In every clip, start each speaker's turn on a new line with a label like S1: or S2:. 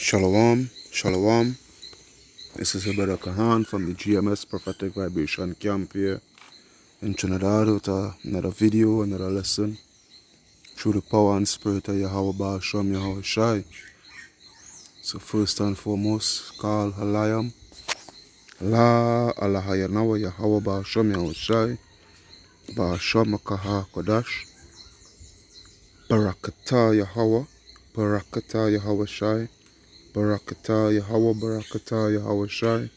S1: Shalom, shalom. This is your brother Kahan from the GMS Prophetic Vibration Camp here in Trinidad with another video, another lesson through the power and spirit of Yahweh Baal Shem Yahweh Shai. So first and foremost, call Halayam, Allah Yahweh Yahweh Baal Shem Yahweh Shai, Baal Shem Kaha Kodash, Barakatah Yahweh, Barakatah Yahweh Shai, Barakatah Yahweh, Barakatah Yahweh Shai,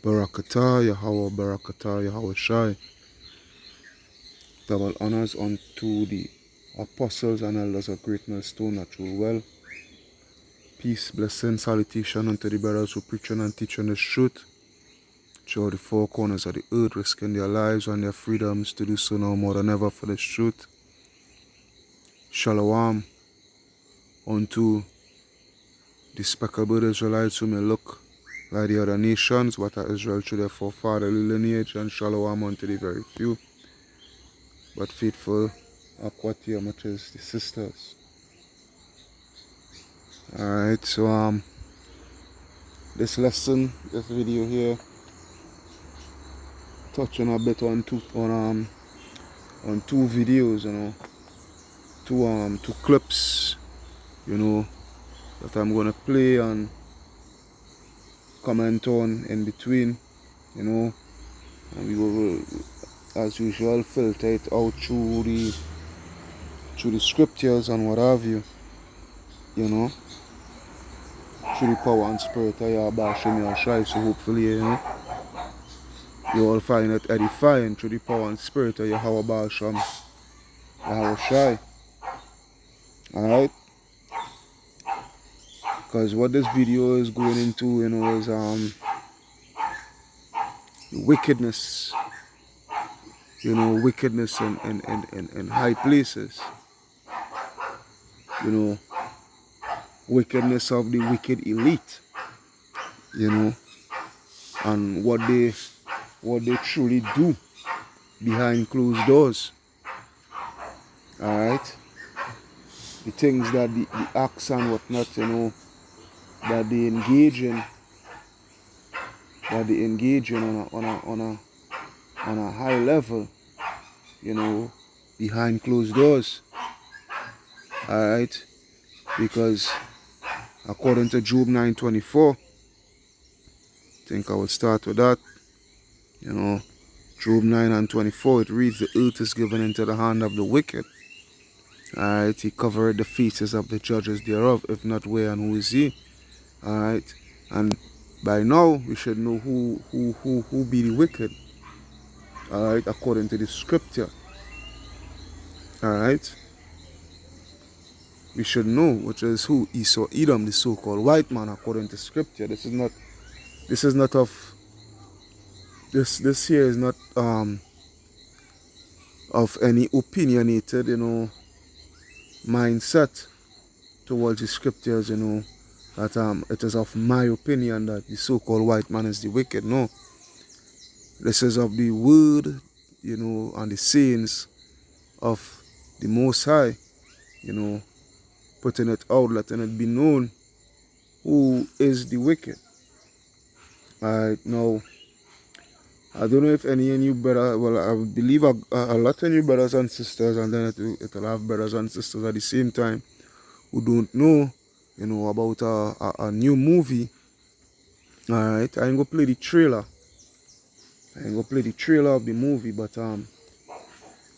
S1: Barakatah Yahweh, Barakatah Yahweh Shai. Double honors unto the apostles and elders of Great Millstone Natural Well. Peace, blessing, salutation unto the brothers who preaching and teaching the truth throughout the four corners of the earth, risking their lives and their freedoms to do so now more than ever for this truth. Shalom unto the speckled Israelites who may look like the other nations, but are Israel through their forefatherly lineage, and shalom unto the very few but faithful Aquatium, which is the sisters. Alright, so this lesson, this video here, touching a bit on two videos, two clips, that I'm gonna play and comment on in between, and we will, as usual, filter it out through the scriptures and what have you, through the power and spirit of Yahweh Shem Yahweh Shai. So hopefully, you all find it edifying through the power and spirit of Yahweh Shem Yahweh Shai. Alright? Because what this video is going into, is wickedness. Wickedness in high places. Wickedness of the wicked elite. And what they truly do behind closed doors. Alright? The things that the acts and whatnot, that they engage in on a high level, behind closed doors. Alright? Because according to Job 9:24, I think I will start with that. Job 9:24, it reads, "The earth is given into the hand of the wicked. Alright, he covered the faces of the judges thereof, if not where and who is he?" Alright, and by now we should know who be the wicked. Alright, according to the scripture. Alright, we should know which is who. Esau, Edom, the so-called white man, according to scripture. This here is not of any opinionated, mindset towards the scriptures, that it is of my opinion that the so-called white man is the wicked. No. This is of the word, and the sayings of the Most High, putting it out, letting it be known who is the wicked. Alright, now, I don't know if any of you brothers, well, I believe a lot of you brothers and sisters, and then it'll have brothers and sisters at the same time who don't know, about a new movie. Alright, I ain't gonna play the trailer. Of the movie, but the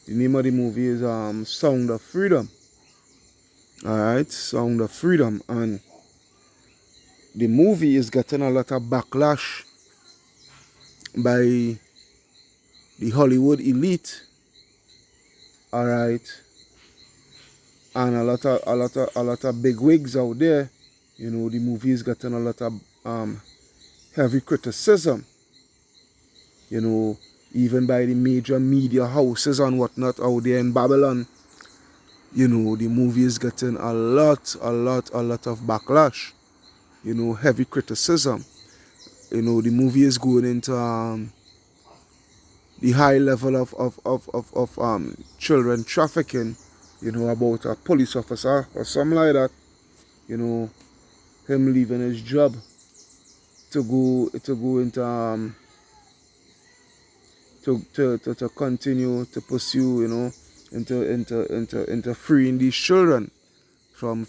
S1: name of the movie is Sound of Freedom. Alright, Sound of Freedom, and the movie is getting a lot of backlash by the Hollywood elite. Alright, and a lot of big wigs out there. The movie is getting a lot of heavy criticism. Even by the major media houses and whatnot out there in Babylon. The movie is getting a lot of backlash. Heavy criticism. The movie is going into the high level of children trafficking. About a police officer or something like that. him leaving his job to go into to continue to pursue, into freeing these children from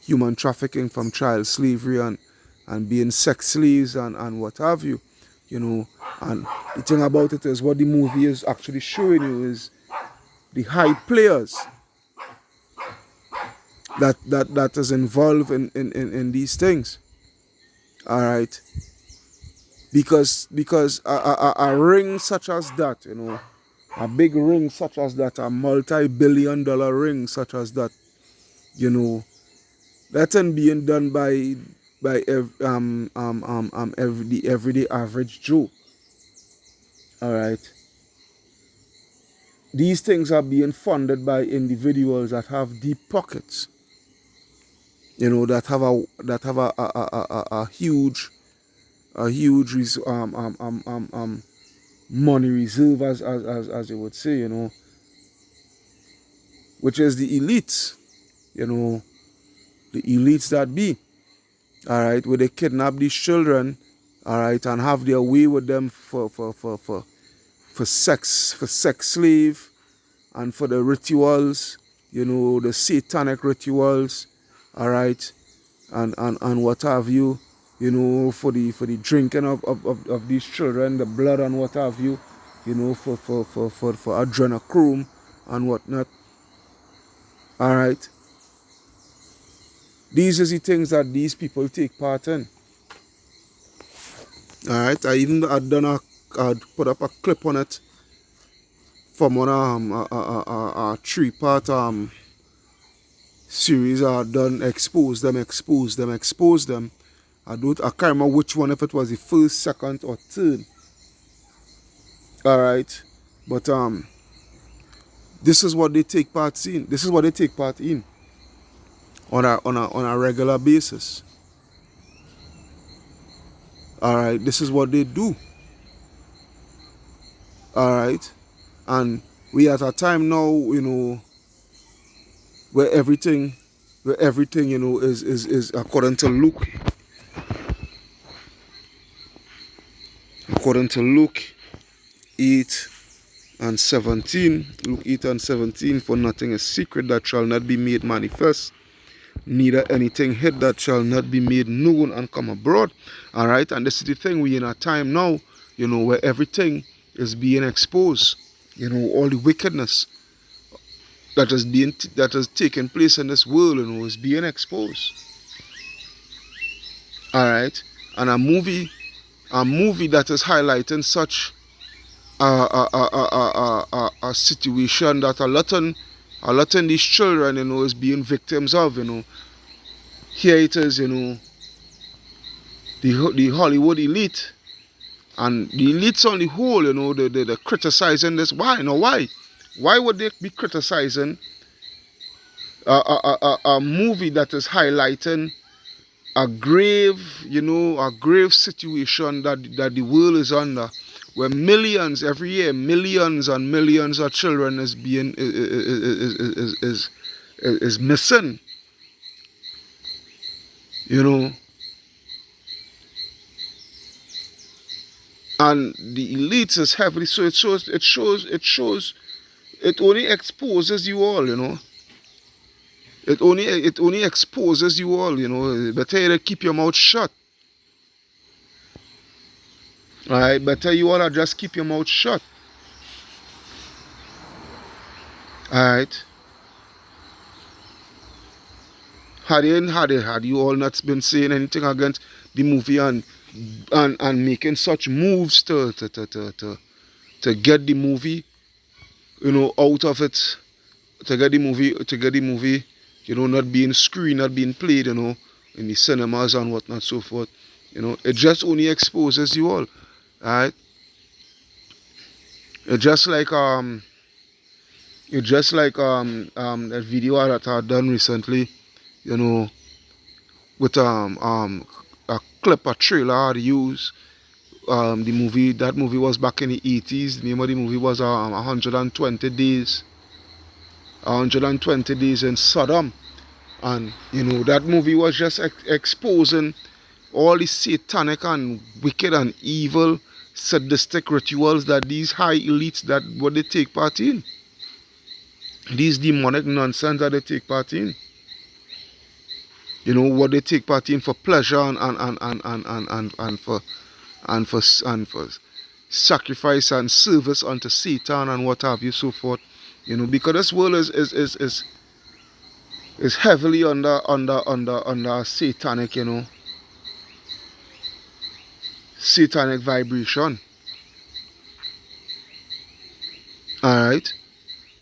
S1: human trafficking, from child slavery, and being sex slaves, and what have you. And the thing about it is, what the movie is actually showing you is the high players that is involved in these things. All right. Because a ring such as that, a big ring such as that, a multi-billion-dollar ring such as that, that ain't being done by the everyday average Joe. All right. These things are being funded by individuals that have deep pockets, that have a huge money reserve, as you would say, which is the elites, the elites that be, all right, where they kidnap these children, all right, and have their way with them for sex slave, and for the rituals, the satanic rituals, all right, and what have you, for the drinking of these children, the blood and what have you, for adrenochrome and whatnot. All right. These are the things that these people take part in. All right. I put up a clip on it from one a 3-part series I done. Expose them. I can't remember which one, if it was the first, second, or third. All right. But this is what they take part in. This is what they take part in on a regular basis. All right. This is what they do. All right. And we at a time now, where everything, is according to Luke. According to Luke 8 and 17, Luke 8 and 17, for nothing is secret that shall not be made manifest, neither anything hid that shall not be made known and come abroad. All right. And this is the thing, we in a time now, where everything is being exposed. All the wickedness that is taking place in this world, is being exposed. All right. And a movie that is highlighting such a situation that a lot of these children, is being victims of. Here it is, the Hollywood elite. And the elites on the whole, they're criticizing this. Why? Why? Why would they be criticizing a movie that is highlighting a grave situation that the world is under, where millions every year, millions and millions of children is missing, and the elites is heavily, so it only exposes you all, It only exposes you all, Better you keep your mouth shut. Alright, better you all just keep your mouth shut. Alright. Had you all not been saying anything against the movie and making such moves to get the movie, out of it, to get the movie, not being screened, not being played, in the cinemas and whatnot, so forth. It just only exposes you all. Alright? It's just like that video that I done recently, with a clip, a trailer I had used. That movie was back in the 80s. The name of the movie was 120 Days. 120 Days in Sodom. And that movie was just exposing all the satanic and wicked and evil sadistic rituals that these high elites, that what they take part in, these demonic nonsense that they take part in, what they take part in for pleasure and for sacrifice and service unto Satan and what have you, so forth. Because this world is heavily under satanic, satanic vibration. Alright?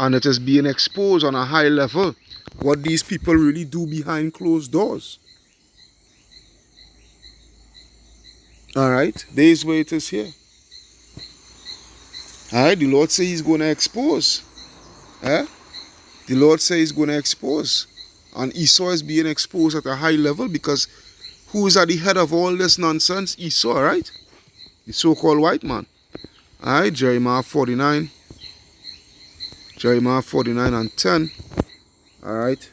S1: And it is being exposed on a high level what these people really do behind closed doors. Alright? There is where it is here. Alright? The Lord says he's going to expose. Eh? The Lord says he's going to expose. And Esau is being exposed at a high level because who is at the head of all this nonsense? Esau, right? The so-called white man. Alright? Jeremiah 49. Jeremiah 49 and 10. Alright?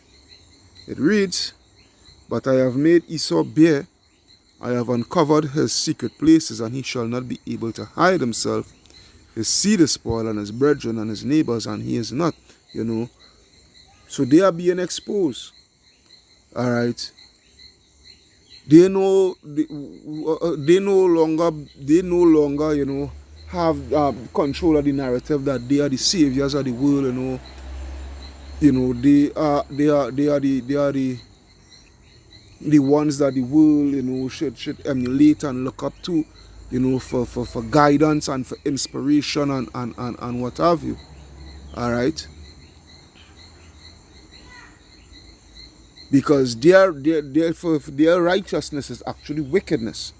S1: It reads, "But I have made Esau bare. I have uncovered his secret places, and he shall not be able to hide himself. His seed is spoiled, and his brethren and his neighbors, and he is not." So they are being exposed. Alright. They no longer have control of the narrative that they are the saviors of the world. They are the ones that the world should emulate and look up to, for guidance and for inspiration and what have you. Alright. Because their righteousness is actually wickedness.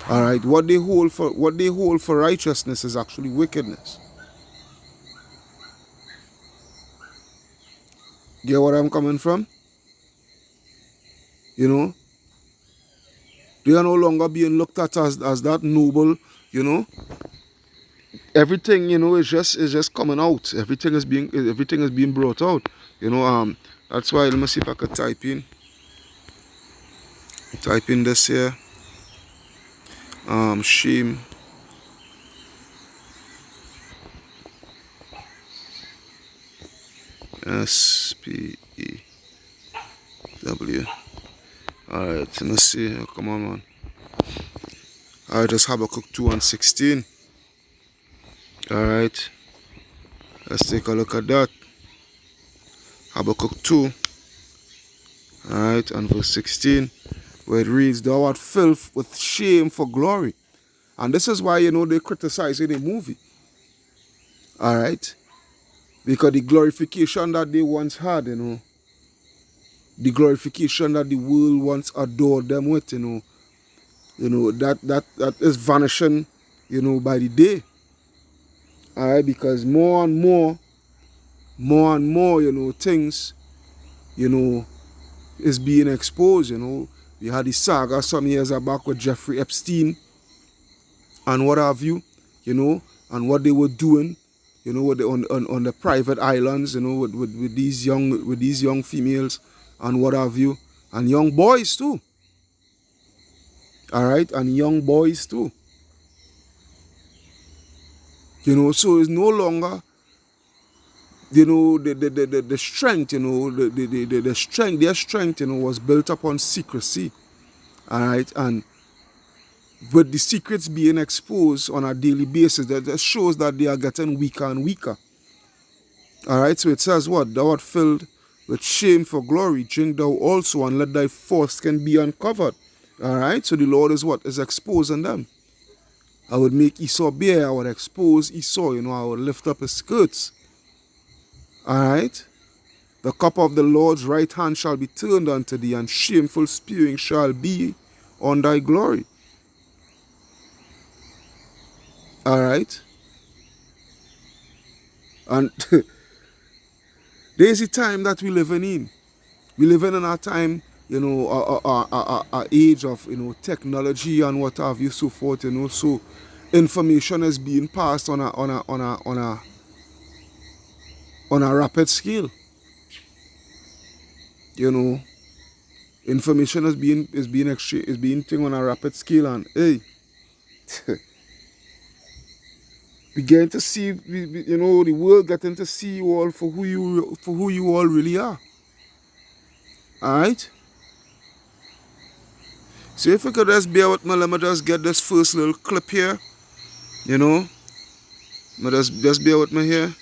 S1: Alright, what they hold for righteousness is actually wickedness. Get what I'm coming from? They are no longer being looked at as that noble. Everything is just coming out. Everything is being brought out. That's why, let me see if I could type in this here. Shame. SPEW. Alright, let's see. Oh, come on, man. Alright, just Habakkuk 2 and 16. Alright. Let's take a look at that. Habakkuk 2. Alright, and verse 16. Where it reads, "Thou art filled with shame for glory." And this is why, they criticize in a movie. Alright. Because the glorification that they once had, the glorification that the world once adored them with, that is vanishing, by the day. Alright, because more and more, things, is being exposed. We had the saga some years back with Jeffrey Epstein and what have you, and what they were doing, on the private islands, with these young females and what have you, and young boys too. Alright, and young boys too. So it's no longer, the strength, the strength, their strength, was built upon secrecy. Alright, and with the secrets being exposed on a daily basis, that shows that they are getting weaker and weaker. Alright, so it says what? "Thou art filled with shame for glory, drink thou also, and let thy foreskin be uncovered." Alright, so the Lord is what? Is exposing them. I would make Esau bare, I would expose Esau, I would lift up his skirts. Alright? "The cup of the Lord's right hand shall be turned unto thee, and shameful spewing shall be on thy glory." Alright? And there's a time that we living in. We living in a time, a age of, technology and what have you, so forth, so information is being passed on a rapid scale. You know, information is being thing on a rapid scale, and hey, we getting to see, you know, the world getting to see you all for who you all really are. All right. So if you could just bear with me, let me just get this first little clip here. You know, just bear with me here.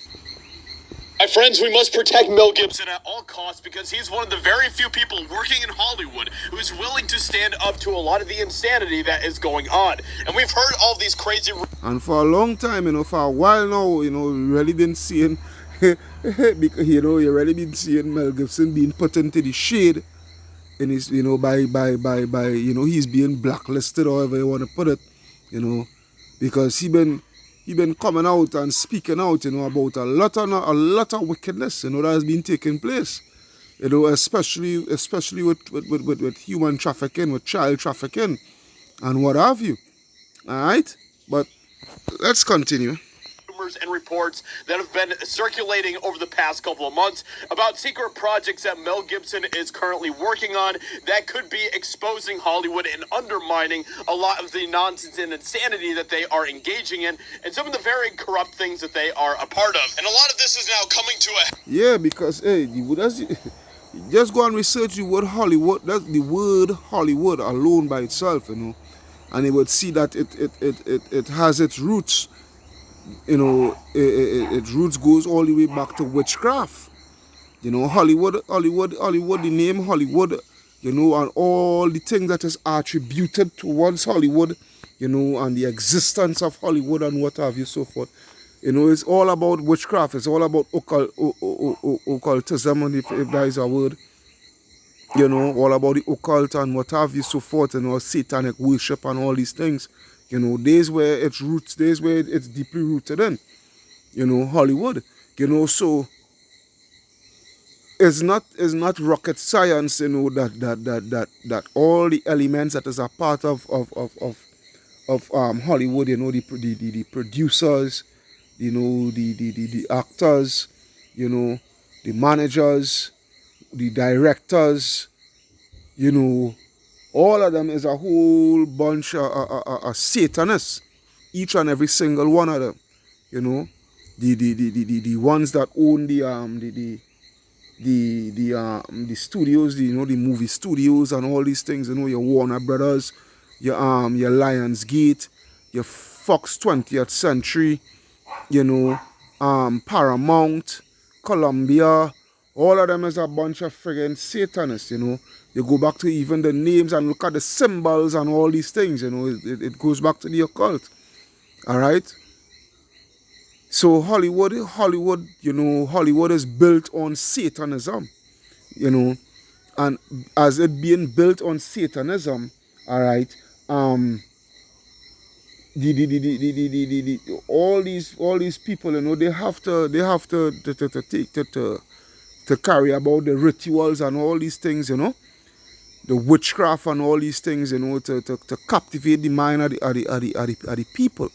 S2: My friends, we must protect Mel Gibson at all costs because he's one of the very few people working in Hollywood who's willing to stand up to a lot of the insanity that is going on. And we've heard all these crazy...
S1: And for a long time, you know, for a while now, you know, you really been seeing, because, you know, you really been seeing Mel Gibson being put into the shade. And it's, you know, by, you know, he's being blacklisted, or however you want to put it, you know, because he been coming out and speaking out, you know, about a lot of wickedness, you know, that has been taking place, you know, especially with human trafficking, with child trafficking, and what have you. All right, but let's continue.
S2: And reports that have been circulating over the past couple of months about secret projects that Mel Gibson is currently working on that could be exposing Hollywood and undermining a lot of the nonsense and insanity that they are engaging in, and some of the very corrupt things that they are a part of. And a lot of this is now coming to a...
S1: Yeah, because hey, just go and research the word Hollywood. That's the word Hollywood alone by itself, you know, and you would see that it has its roots. You know, its roots goes all the way back to witchcraft. You know, Hollywood, the name Hollywood, you know, and all the things that is attributed towards Hollywood, you know, and the existence of Hollywood and what have you, so forth. You know, it's all about witchcraft. It's all about occultism, and if that is a word. You know, all about the occult and what have you, so forth, and all satanic worship and all these things. You know, there's where its roots, there's where it's deeply rooted in. You know, Hollywood. You know, so it's not rocket science, you know, that all the elements that is a part of Hollywood, you know, the producers, you know, the actors, you know, the managers, the directors, you know, all of them is a whole bunch of Satanists. Each and every single one of them, you know, the ones that own the studios, you know, the movie studios and all these things, you know, your Warner Brothers, your Lionsgate, your Fox 20th Century, you know, Paramount, Columbia, all of them is a bunch of friggin' Satanists, you know. You go back to even the names and look at the symbols and all these things, you know, it goes back to the occult. All right? So Hollywood, you know, Hollywood is built on Satanism, you know, and as it being built on Satanism, all right, all these people, you know, they have to carry about the rituals and all these things, you know, the witchcraft and all these things, you know, to captivate the mind of the people.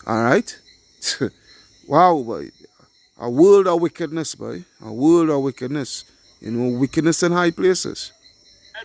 S1: All right. Wow, boy. A world of wickedness, boy. A world of wickedness. You know, wickedness in high places.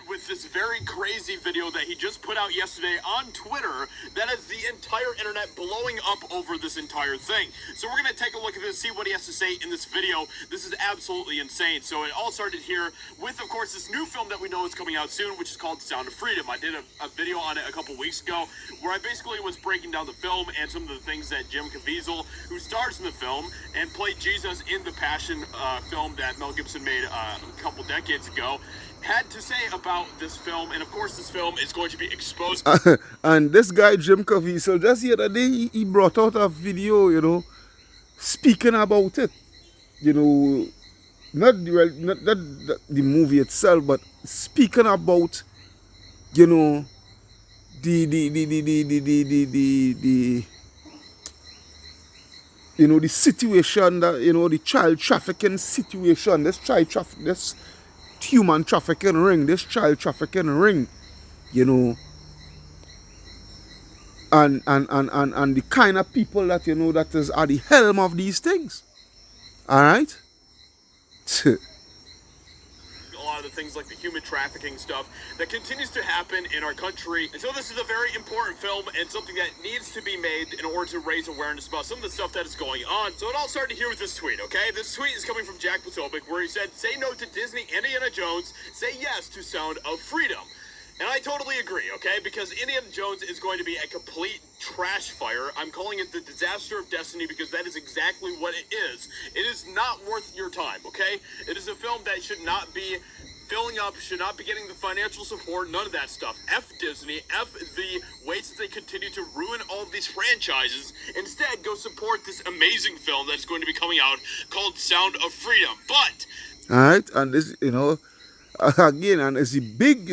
S2: With this very crazy video that he just put out yesterday on Twitter that has the entire internet blowing up over this entire thing. So we're going to take a look at this, see what he has to say in this video. This is absolutely insane. So it all started here with, of course, this new film that we know is coming out soon, which is called Sound of Freedom. I did a video on it a couple weeks ago where I basically was breaking down the film and some of the things that Jim Caviezel, who stars in the film and played Jesus in the Passion film that Mel Gibson made a couple decades ago, had to say about this film. And of course this film is going to be exposed.
S1: And this guy Jim Caviezel, just the other day he brought out a video, you know, speaking about it, you know, not the movie itself, but speaking about, you know, the you know, the situation that, you know, the child trafficking situation, this human trafficking ring, this child trafficking ring, you know, and the kind of people that, you know, that is at the helm of these things. All right.
S2: the things like the human trafficking stuff that continues to happen in our country. And so this is a very important film and something that needs to be made in order to raise awareness about some of the stuff that is going on. So it all started here with this tweet, okay? This tweet is coming from Jack Potomac, where he said, "Say no to Disney Indiana Jones, say yes to Sound of Freedom." And I totally agree, okay? Because Indiana Jones is going to be a complete trash fire. I'm calling it the disaster of destiny because that is exactly what it is. It is not worth your time, okay? It is a film that should not be filling up, should not be getting the financial support, none of that stuff. F Disney, F the ways that they continue to ruin all of these franchises. Instead, go support this amazing film that's going to be coming out called Sound of Freedom. But...
S1: Alright, and this, again, and it's these big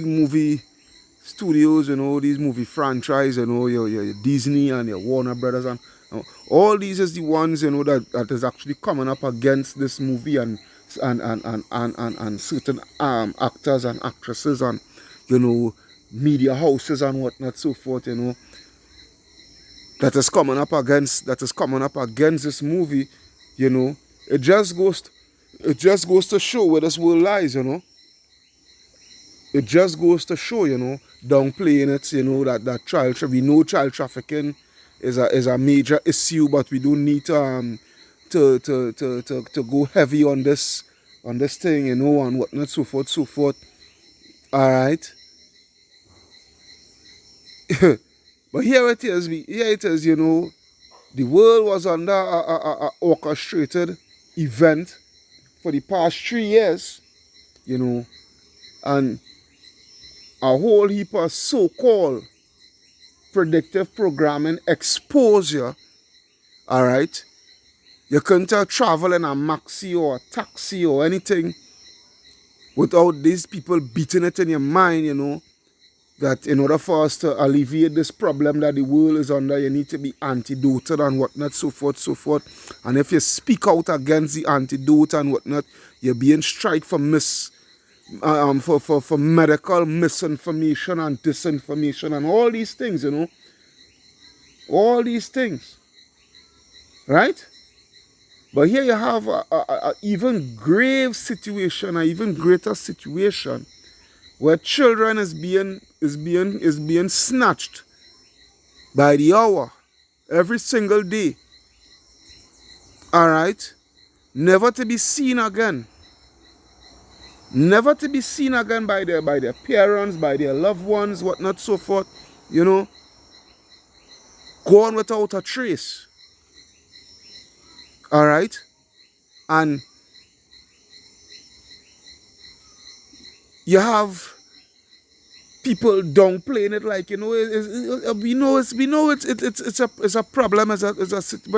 S1: movie studios, these movie franchise, your Disney and your Warner Brothers, and all these is the ones, that is actually coming up against this movie and certain actors and actresses and media houses and whatnot, so forth, that is coming up against this movie. It just goes to show where this world lies. It just goes to show, downplaying it, that we know child trafficking is a major issue, but we don't need to go heavy on this thing, and whatnot, so forth. All right. But here it is, the world was under a orchestrated event for the past 3 years, and a whole heap of so-called predictive programming exposure. All right, you can't travel in a maxi or a taxi or anything without these people beating it in your mind, that in order for us to alleviate this problem that the world is under, you need to be antidoted and whatnot, so forth. And if you speak out against the antidote and whatnot, you're being striked for for medical misinformation and disinformation and all these things, all these things, right? But here you have a even grave situation, an even greater situation, where children is being snatched by the hour every single day. All right, never to be seen again. Never to be seen again by their parents, by their loved ones, whatnot, so forth. Gone without a trace. All right, and you have people downplaying it like, we know it's a problem, but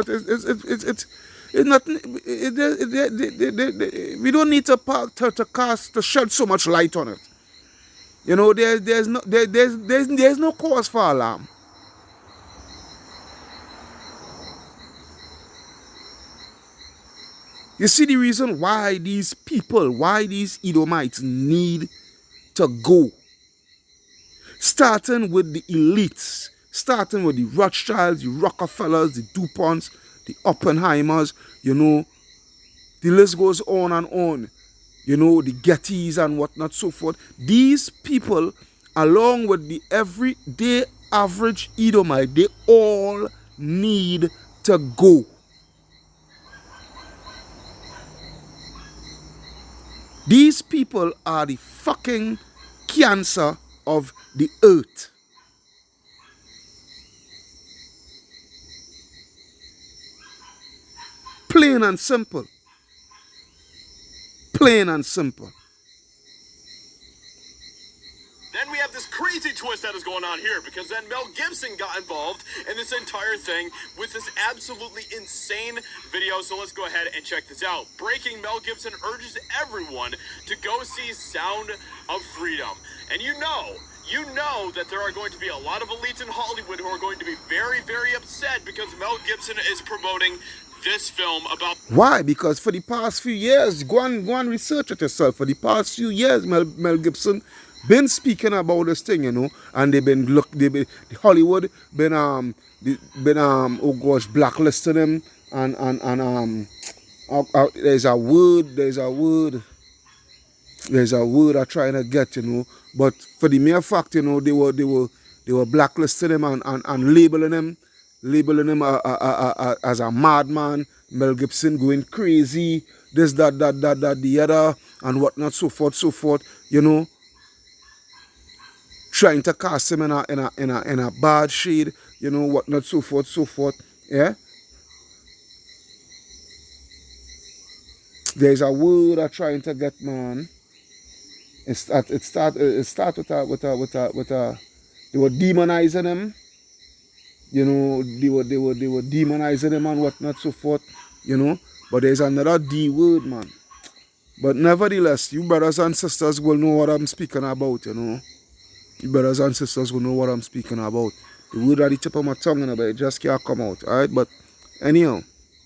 S1: it's not. We don't need to shed so much light on it. There's no cause for alarm. You see the reason why these Edomites need to go. Starting with the elites, starting with the Rothschilds, the Rockefellers, the DuPonts, the Oppenheimers, the list goes on and on, the Gettys and whatnot, so forth. These people, along with the everyday average Edomite, they all need to go. These people are the fucking cancer of the earth. Plain and simple. Plain and simple.
S2: Then we have this crazy twist that is going on here, because then Mel Gibson got involved in this entire thing with this absolutely insane video. So let's go ahead and check this out. Breaking: Mel Gibson urges everyone to go see Sound of Freedom. And you know that there are going to be a lot of elites in Hollywood who are going to be very, very upset because Mel Gibson is promoting this film about...
S1: Why? Because for the past few years, go and research it yourself. For the past few years, Mel Gibson been speaking about this thing, and Hollywood been blacklisting him and there's a word, there's a word I'm trying to get, you know. But for the mere fact, you know, they were blacklisting him and labeling him as a madman. Mel Gibson going crazy, this, that, the other, and whatnot, so forth, you know, trying to cast him in a bad shade, you know, whatnot, so forth, yeah. There's a word I'm trying to get, man. It start with a they were demonizing him, you know, they were demonizing him and whatnot, so forth, you know. But there's another D word, man. But nevertheless, you brothers and sisters will know what I'm speaking about, you know. You brothers and sisters will know what I'm speaking about. The word at the tip of my tongue, and it just can't come out, alright? But anyhow.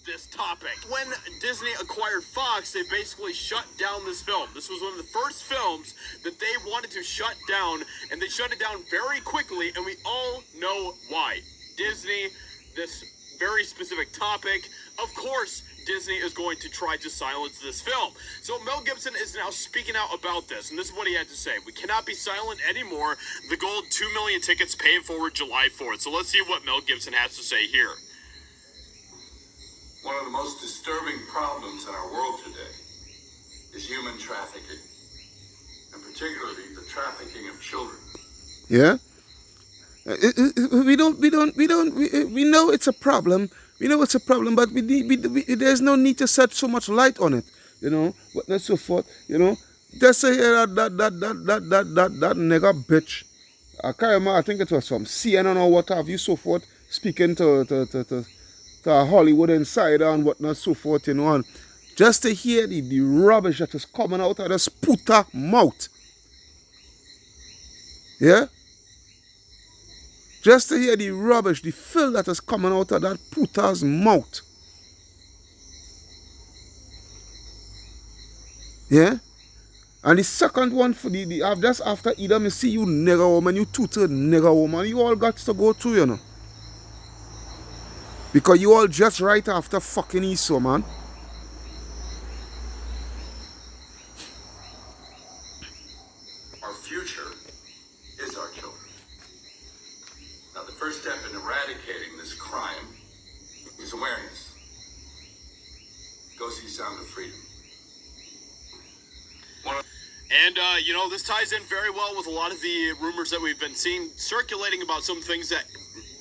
S2: This topic. When Disney acquired Fox, they basically shut down this film. This was one of the first films that they wanted to shut down, and they shut it down very quickly, and we all know why. Disney, this very specific topic, of course, Disney is going to try to silence this film. So Mel Gibson is now speaking out about this, and this is what he had to say. We cannot be silent anymore. The goal, 2 million tickets paid forward July 4th. So let's see what Mel Gibson has to say here.
S3: One of the most disturbing problems in our world today is human trafficking, and particularly the trafficking of children.
S1: Yeah. We know it's a problem. We know it's a problem, but there's no need to set so much light on it, you know, but not so forth, you know. Just say that nigga bitch. I can't remember, I think it was from CNN or what have you, so forth, speaking to a Hollywood insider and whatnot, so forth, you know, and just to hear the rubbish that is coming out of this puta mouth. Yeah? Just to hear the rubbish, the filth that is coming out of that puta's mouth. Yeah? And the second one for just after either me see you nigger woman, you two-third nigger woman, you all got to go too, you know. Because you all just right after fucking Esau, man.
S3: Our future is our children. Now, the first step in eradicating this crime is awareness. Go see Sound of Freedom.
S2: And, you know, this ties in very well with a lot of the rumors that we've been seeing circulating about some things that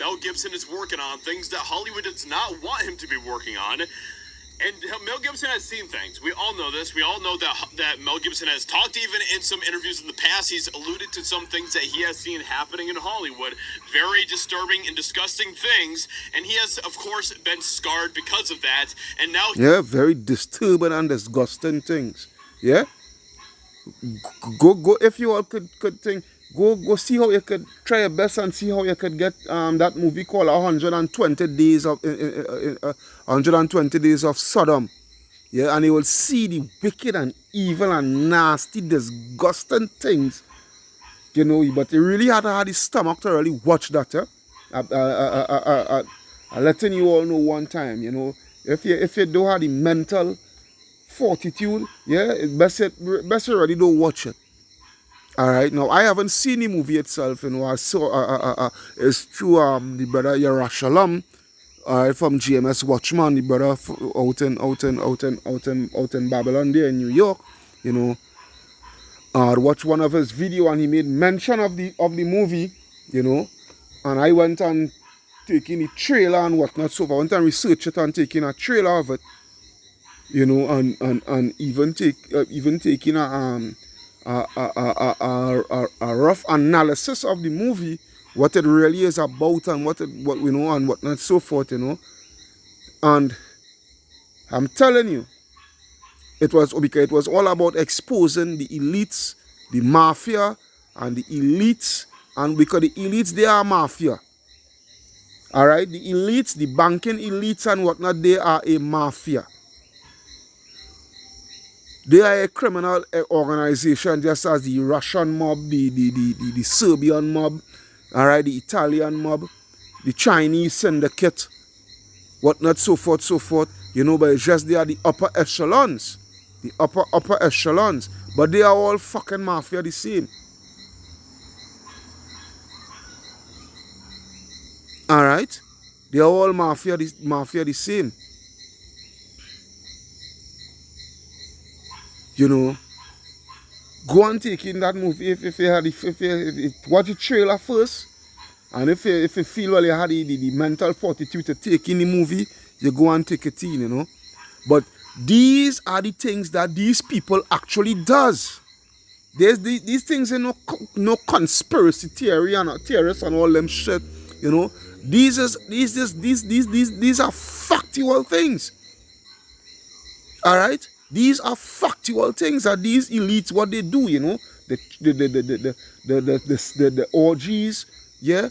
S2: Mel Gibson is working on, things that Hollywood does not want him to be working on. And Mel Gibson has seen things. We all know this. We all know that Mel Gibson has talked, even in some interviews in the past, he's alluded to some things that he has seen happening in Hollywood. Very disturbing and disgusting things. And he has, of course, been scarred because of that. And now...
S1: Yeah, very disturbing and disgusting things. Yeah? Go, if you all could think, go see how you could try your best and see how you could get that movie called 120 Days of 120 Days of Sodom. Yeah, and you will see the wicked and evil and nasty, disgusting things. You know, but you really had to have the stomach to really watch that. I'm letting you all know one time, you know, if you don't have the mental fortitude, yeah, it's best you already don't watch it. Alright, now I haven't seen the movie itself, you know. I saw it's through the brother Yerushalayim, from GMS Watchman, the brother out in Babylon there in New York, you know. I watched one of his video and he made mention of the movie, you know, and I went and taking the trailer and whatnot, so I went and researched it and taking a trailer of it, you know, and even taking a rough analysis of the movie, what it really is about and what we know and whatnot, so forth, you know. And I'm telling you, it was all about exposing the elites, the mafia, and the elites, and because the elites, they are mafia. Alright, the elites, the banking elites and whatnot, they are a mafia. They are a criminal organization, just as the Russian mob, the Serbian mob, alright, the Italian mob, the Chinese syndicate, whatnot, so forth, You know, but it's just they are the upper echelons. The upper echelons. But they are all fucking mafia the same. Alright? They are all mafia the same. You know. Go and take in that movie if you had if you watch the trailer first. And if you feel well you had the mental fortitude to take in the movie, you go and take it in, you know. But these are the things that these people actually does. There's these things in no conspiracy theory and theorists and all them shit, you know. These are factual things. Alright? These are factual things that these elites what they do, you know. The orgies, yeah.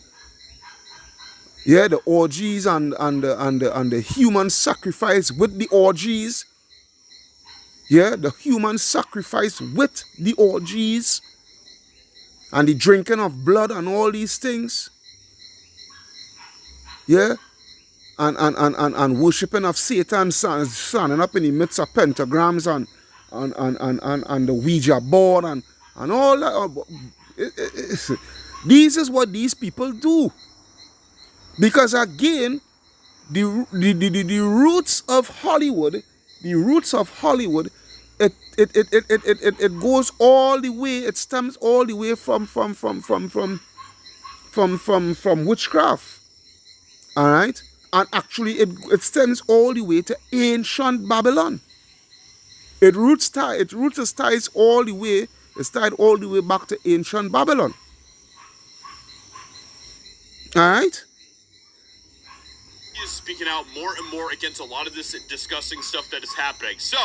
S1: Yeah, the orgies and the human sacrifice with the orgies. Yeah, the human sacrifice with the orgies and the drinking of blood and all these things. Yeah, and worshipping of Satan, standing up in the midst of pentagrams and the Ouija board and all that. This is what these people do. Because again, the roots of Hollywood, it goes all the way, it stems all the way from witchcraft. Alright? And actually it stems all the way to ancient Babylon. It ties all the way, it's tied all the way back to ancient Babylon. Alright?
S2: Is speaking out more and more against a lot of this disgusting stuff that is happening. So,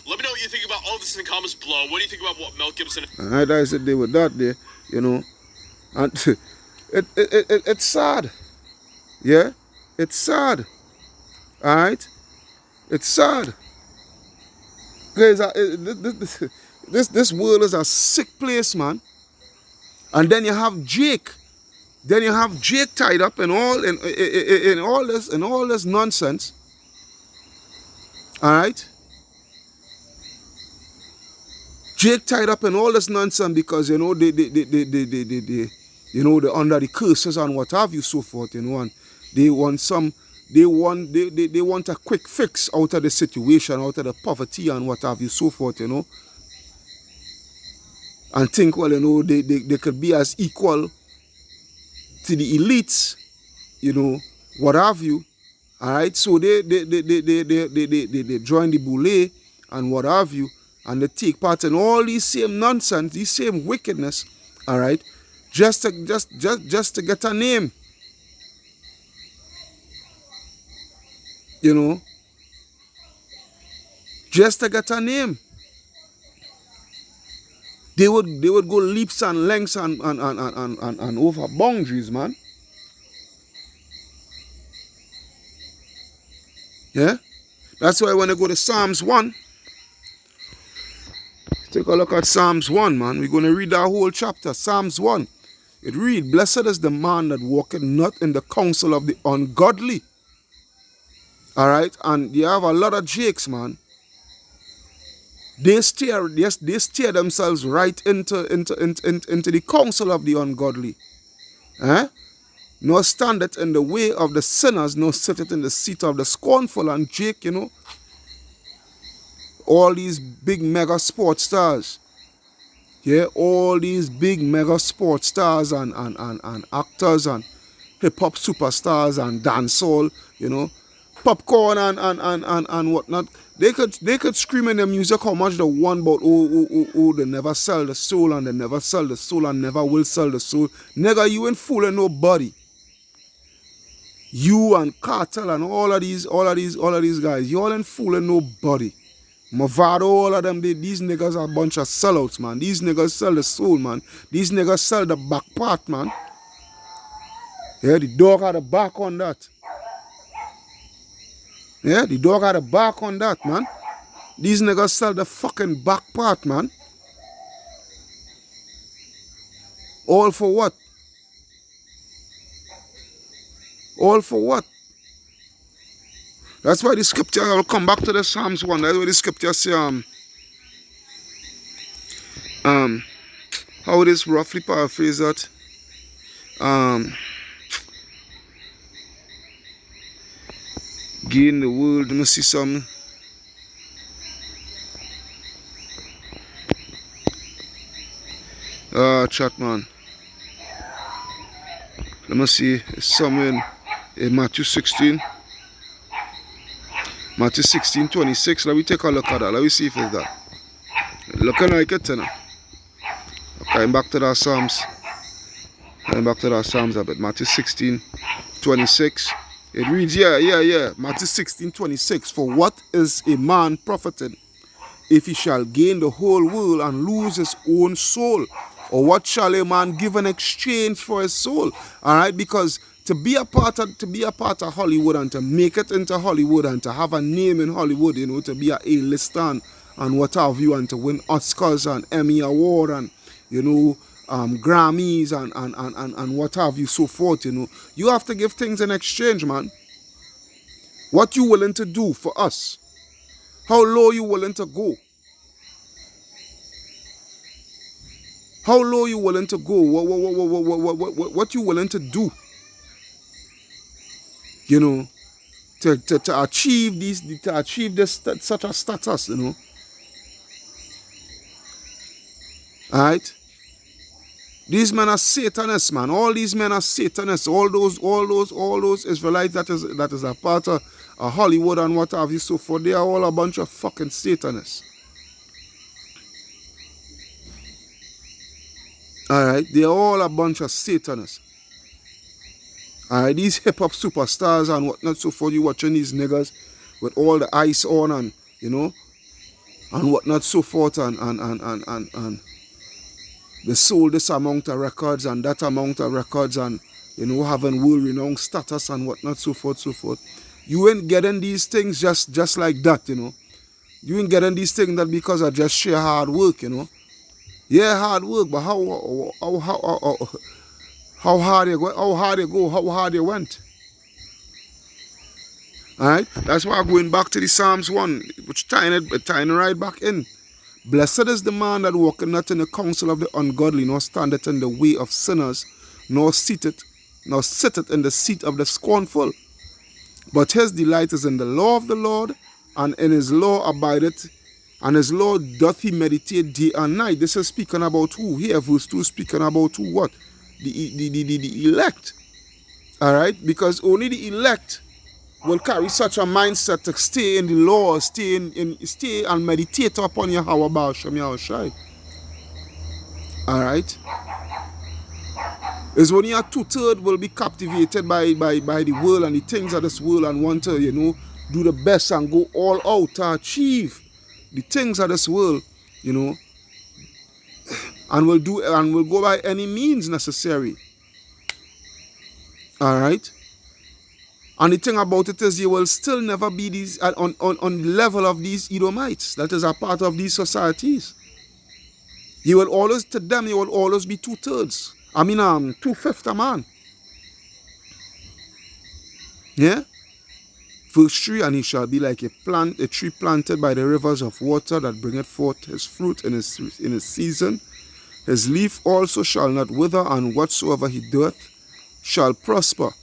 S2: let me know what you think about all this in the comments below. What do you think about what Mel Gibson...
S1: Alright, I said they were that there, you know. And it's sad. Yeah? It's sad. Alright? It's sad. Guys, this world is a sick place, man. And then you have Jake. Then you have Jake tied up in all this nonsense. Alright? Jake tied up in all this nonsense because, you know, they're under the curses and what have you, so forth, you know, and they want a quick fix out of the situation, out of the poverty and what have you, so forth, you know. And think, well, you know, they could be as equal to the elites, you know, what have you. Alright, so they join the boule and what have you, and they take part in all these same nonsense, these same wickedness, alright, just to get a name. You know, just to get a name. They would go leaps and lengths and over boundaries, man. Yeah? That's why when I go to Psalms 1, take a look at Psalms 1, man. We're going to read that whole chapter. Psalms 1. It reads, "Blessed is the man that walketh not in the counsel of the ungodly." Alright? And you have a lot of jakes, man. They steer themselves right into the counsel of the ungodly. Eh? Nor standeth in the way of the sinners, nor sitteth in the seat of the scornful. And Jake, you know, all these big mega sports stars. Yeah, all these big mega sports stars and actors and hip-hop superstars and dancehall, you know, popcorn and whatnot. They could scream in their music how much they want about they never sell the soul and they never sell the soul and never will sell the soul. Nigga, you ain't fooling nobody. You and Cartel and all of these guys, you all ain't fooling nobody. Mavado, all of them, these niggas are a bunch of sellouts, man. These niggas sell the soul, man. These niggas sell the back part, man. Yeah, the dog had a back on that. Yeah, the dog had a back on that, man. These niggas sell the fucking back part, man. All for what? All for what? That's why the scripture, I will come back to the Psalms 1. That's why the scripture say, how it is roughly paraphrase that. Gain the world. Let me see some. Chat man. Let me see. It's somewhere in Matthew 16. Matthew 16:26. Let me take a look at that. Let me see if it's that. Looking like it, you know. Coming back to that Psalms. Coming back to that Psalms a bit. Matthew 16:26. It reads, yeah. Matthew 16:26. For what is a man profited if he shall gain the whole world and lose his own soul? Or what shall a man give in exchange for his soul? Alright, because to be a part of Hollywood and to make it into Hollywood and to have a name in Hollywood, you know, to be a A-lister and what have you, and to win Oscars and Emmy Award and, you know, Grammys and what have you, so forth, you know. You have to give things in exchange, man. What you willing to do for us? How low you willing to go? How low you willing to go? What you willing to do? You know, to achieve this such a status, you know. Alright? These men are Satanists, man. All these men are Satanists. All those Israelites that is a part of Hollywood and what have you, so forth. They are all a bunch of fucking Satanists. Alright, they're all a bunch of Satanists. Alright, these hip-hop superstars and whatnot, so forth, you watching these niggas with all the ice on and, you know, and whatnot, so forth, and they sold this amount of records and that amount of records and, you know, having world-renowned status and whatnot, so forth, so forth. You ain't getting these things just like that, you know. You ain't getting these things that because of just sheer hard work, you know. Yeah, hard work, but how hard you went. Alright? That's why I'm going back to the Psalms 1, which tying it right back in. Blessed is the man that walketh not in the counsel of the ungodly, nor standeth in the way of sinners, nor sitteth in the seat of the scornful. But his delight is in the law of the Lord, and in his law abideth, and his law doth he meditate day and night. This is speaking about who? Here, verse 2 speaking about who? What? The elect. Alright? Because only the elect will carry such a mindset to stay in the law, stay and meditate upon Yahweh Ba'ashem Yahushai. Alright? It's only a 2/3 will be captivated by the world and the things of this world and want to, you know, do the best and go all out to achieve the things of this world, you know, and will go by any means necessary. Alright? And the thing about it is you will still never be these on the level of these Edomites that is a part of these societies. You will always, to them, you will always be 2/3. I mean 2/5 a man. Yeah? Verse 3, and he shall be like a tree planted by the rivers of water that bringeth forth his fruit in his season. His leaf also shall not wither, and whatsoever he doeth shall prosper.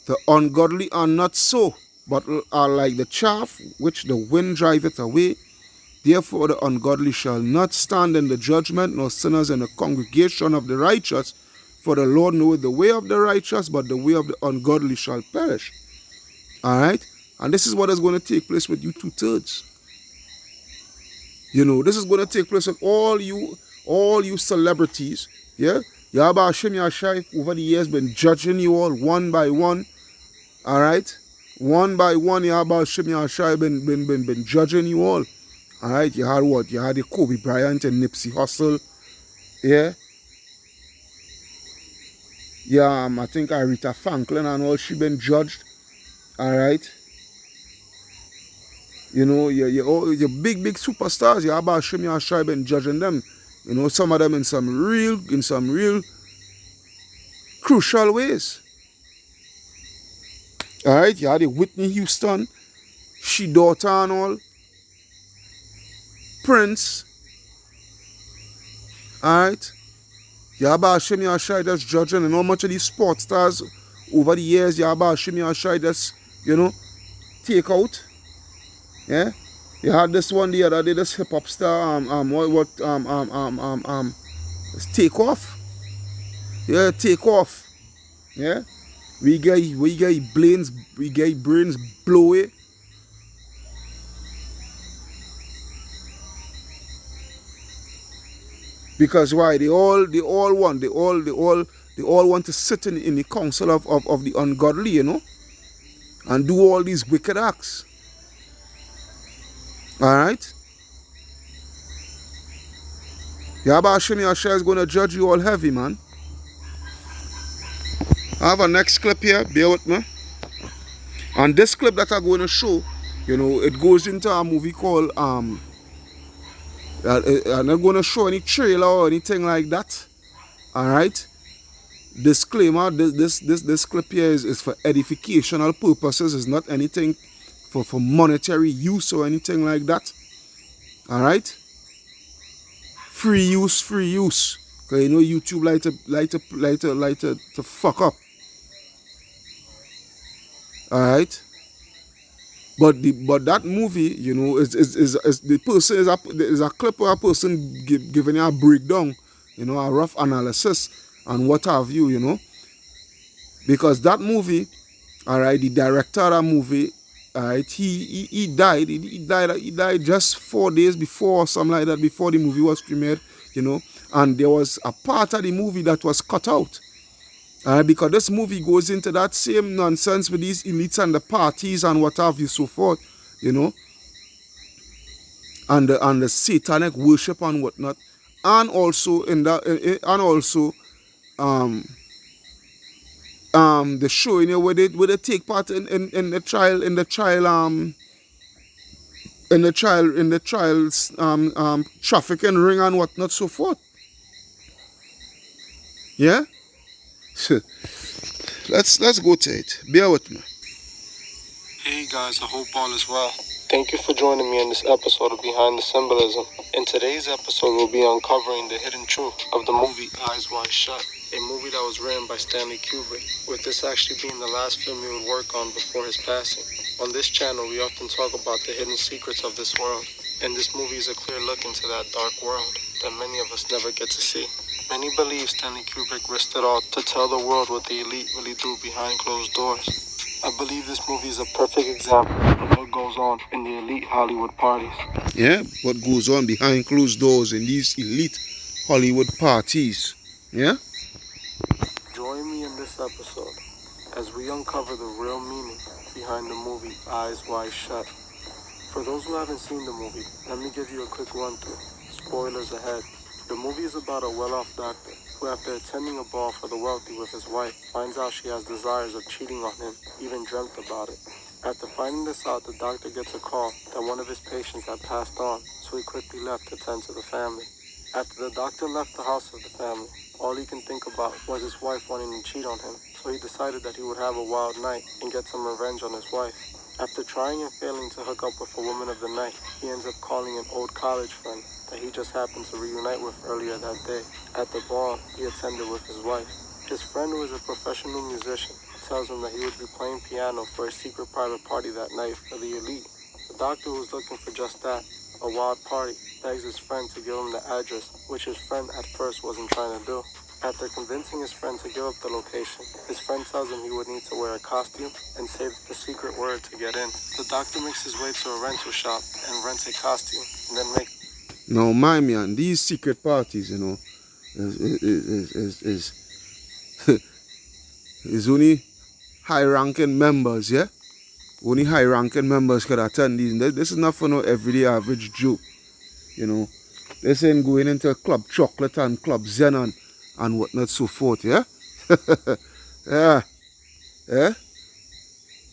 S1: The ungodly are not so, but are like the chaff which the wind driveth away. Therefore the ungodly shall not stand in the judgment, nor sinners in the congregation of the righteous. For the Lord knoweth the way of the righteous, but the way of the ungodly shall perish. Alright? And this is what is going to take place with you 2/3. You know, this is going to take place with all you celebrities. Yeah? Yahweh Hashem Yahshai over the years been judging you all one by one. Alright? One by one, Yahweh Hashem Yahshai been judging you all. Alright? You had what? You had the Kobe Bryant and Nipsey Hussle. Yeah? Yeah, I think Aretha Franklin and all, she been judged. Alright? You know, your big superstars, Yahweh Hashem Yahshai been judging them. You know, some of them in some real crucial ways. Alright, you had the Whitney Houston, she daughter and all, Prince, alright? Yabashim Yashai just judging, and how much of these sports stars over the years Yabashim Yashai just, you know, take out. Yeah? You had this one the other day, this hip hop star, it's Take Off. Yeah, Take Off. Yeah? We get brains blow it. Because why? They all want to sit in the council of the ungodly, you know, and do all these wicked acts. Alright? Yabba Hashem Yashai is gonna judge you all heavy, man. I have a next clip here, bear with me. And this clip that I'm going to show, you know, it goes into a movie called I'm not going to show any trailer or anything like that. Alright? Disclaimer, this clip here is for edificational purposes. It's not anything for monetary use or anything like that. Alright? Free use. Because you know YouTube like to fuck up. Alright? But that movie, you know, is the person is a clip of a person giving you a breakdown, you know, a rough analysis and what have you, you know. Because that movie, alright, the director of that movie, alright, he died just 4 days before or something like that, before the movie was premiered, you know. And there was a part of the movie that was cut out. Because this movie goes into that same nonsense with these elites and the parties and what have you, so forth, you know, and the satanic worship and whatnot, and also the show, you know, where they take part in the child's trafficking ring and whatnot, so forth. Yeah. Let's go to it. Bear with me.
S4: Hey guys, I hope all is well. Thank you for joining me in this episode of Behind the Symbolism. In today's episode, we'll be uncovering the hidden truth of the movie Eyes Wide Shut, a movie that was written by Stanley Kubrick, with this actually being the last film he would work on before his passing. On this channel, we often talk about the hidden secrets of this world, and this movie is a clear look into that dark world that many of us never get to see. Many believe Stanley Kubrick risked it all to tell the world what the elite really do behind closed doors. I believe this movie is a perfect example of what goes on in the elite Hollywood parties.
S1: Yeah, what goes on behind closed doors in these elite Hollywood parties. Yeah?
S4: Join me in this episode as we uncover the real meaning behind the movie Eyes Wide Shut. For those who haven't seen the movie, let me give you a quick run-through. Spoilers ahead. The movie is about a well-off doctor who, after attending a ball for the wealthy with his wife, finds out she has desires of cheating on him, even dreamt about it. After finding this out, the doctor gets a call that one of his patients had passed on, so he quickly left to tend to the family. After the doctor left the house of the family, all he can think about was his wife wanting to cheat on him, so he decided that he would have a wild night and get some revenge on his wife. After trying and failing to hook up with a woman of the night, he ends up calling an old college friend that he just happened to reunite with earlier that day. At the ball he attended with his wife. His friend, who is a professional musician, tells him that he would be playing piano for a secret private party that night for the elite. The doctor, who was looking for just that, a wild party, begs his friend to give him the address, which his friend at first wasn't trying to do. After convincing his friend to give up the location, his friend tells him he would need to wear a costume and say the secret word to get in. The doctor makes his way to a rental shop and rents a costume, and then makes...
S1: Now, mind me, and these secret parties, you know, is only high-ranking members, yeah? Only high-ranking members could attend these. This is not for no everyday average Joe, you know. This ain't going into Club Chocolate and Club Zen and whatnot, so forth, yeah? Yeah. Yeah?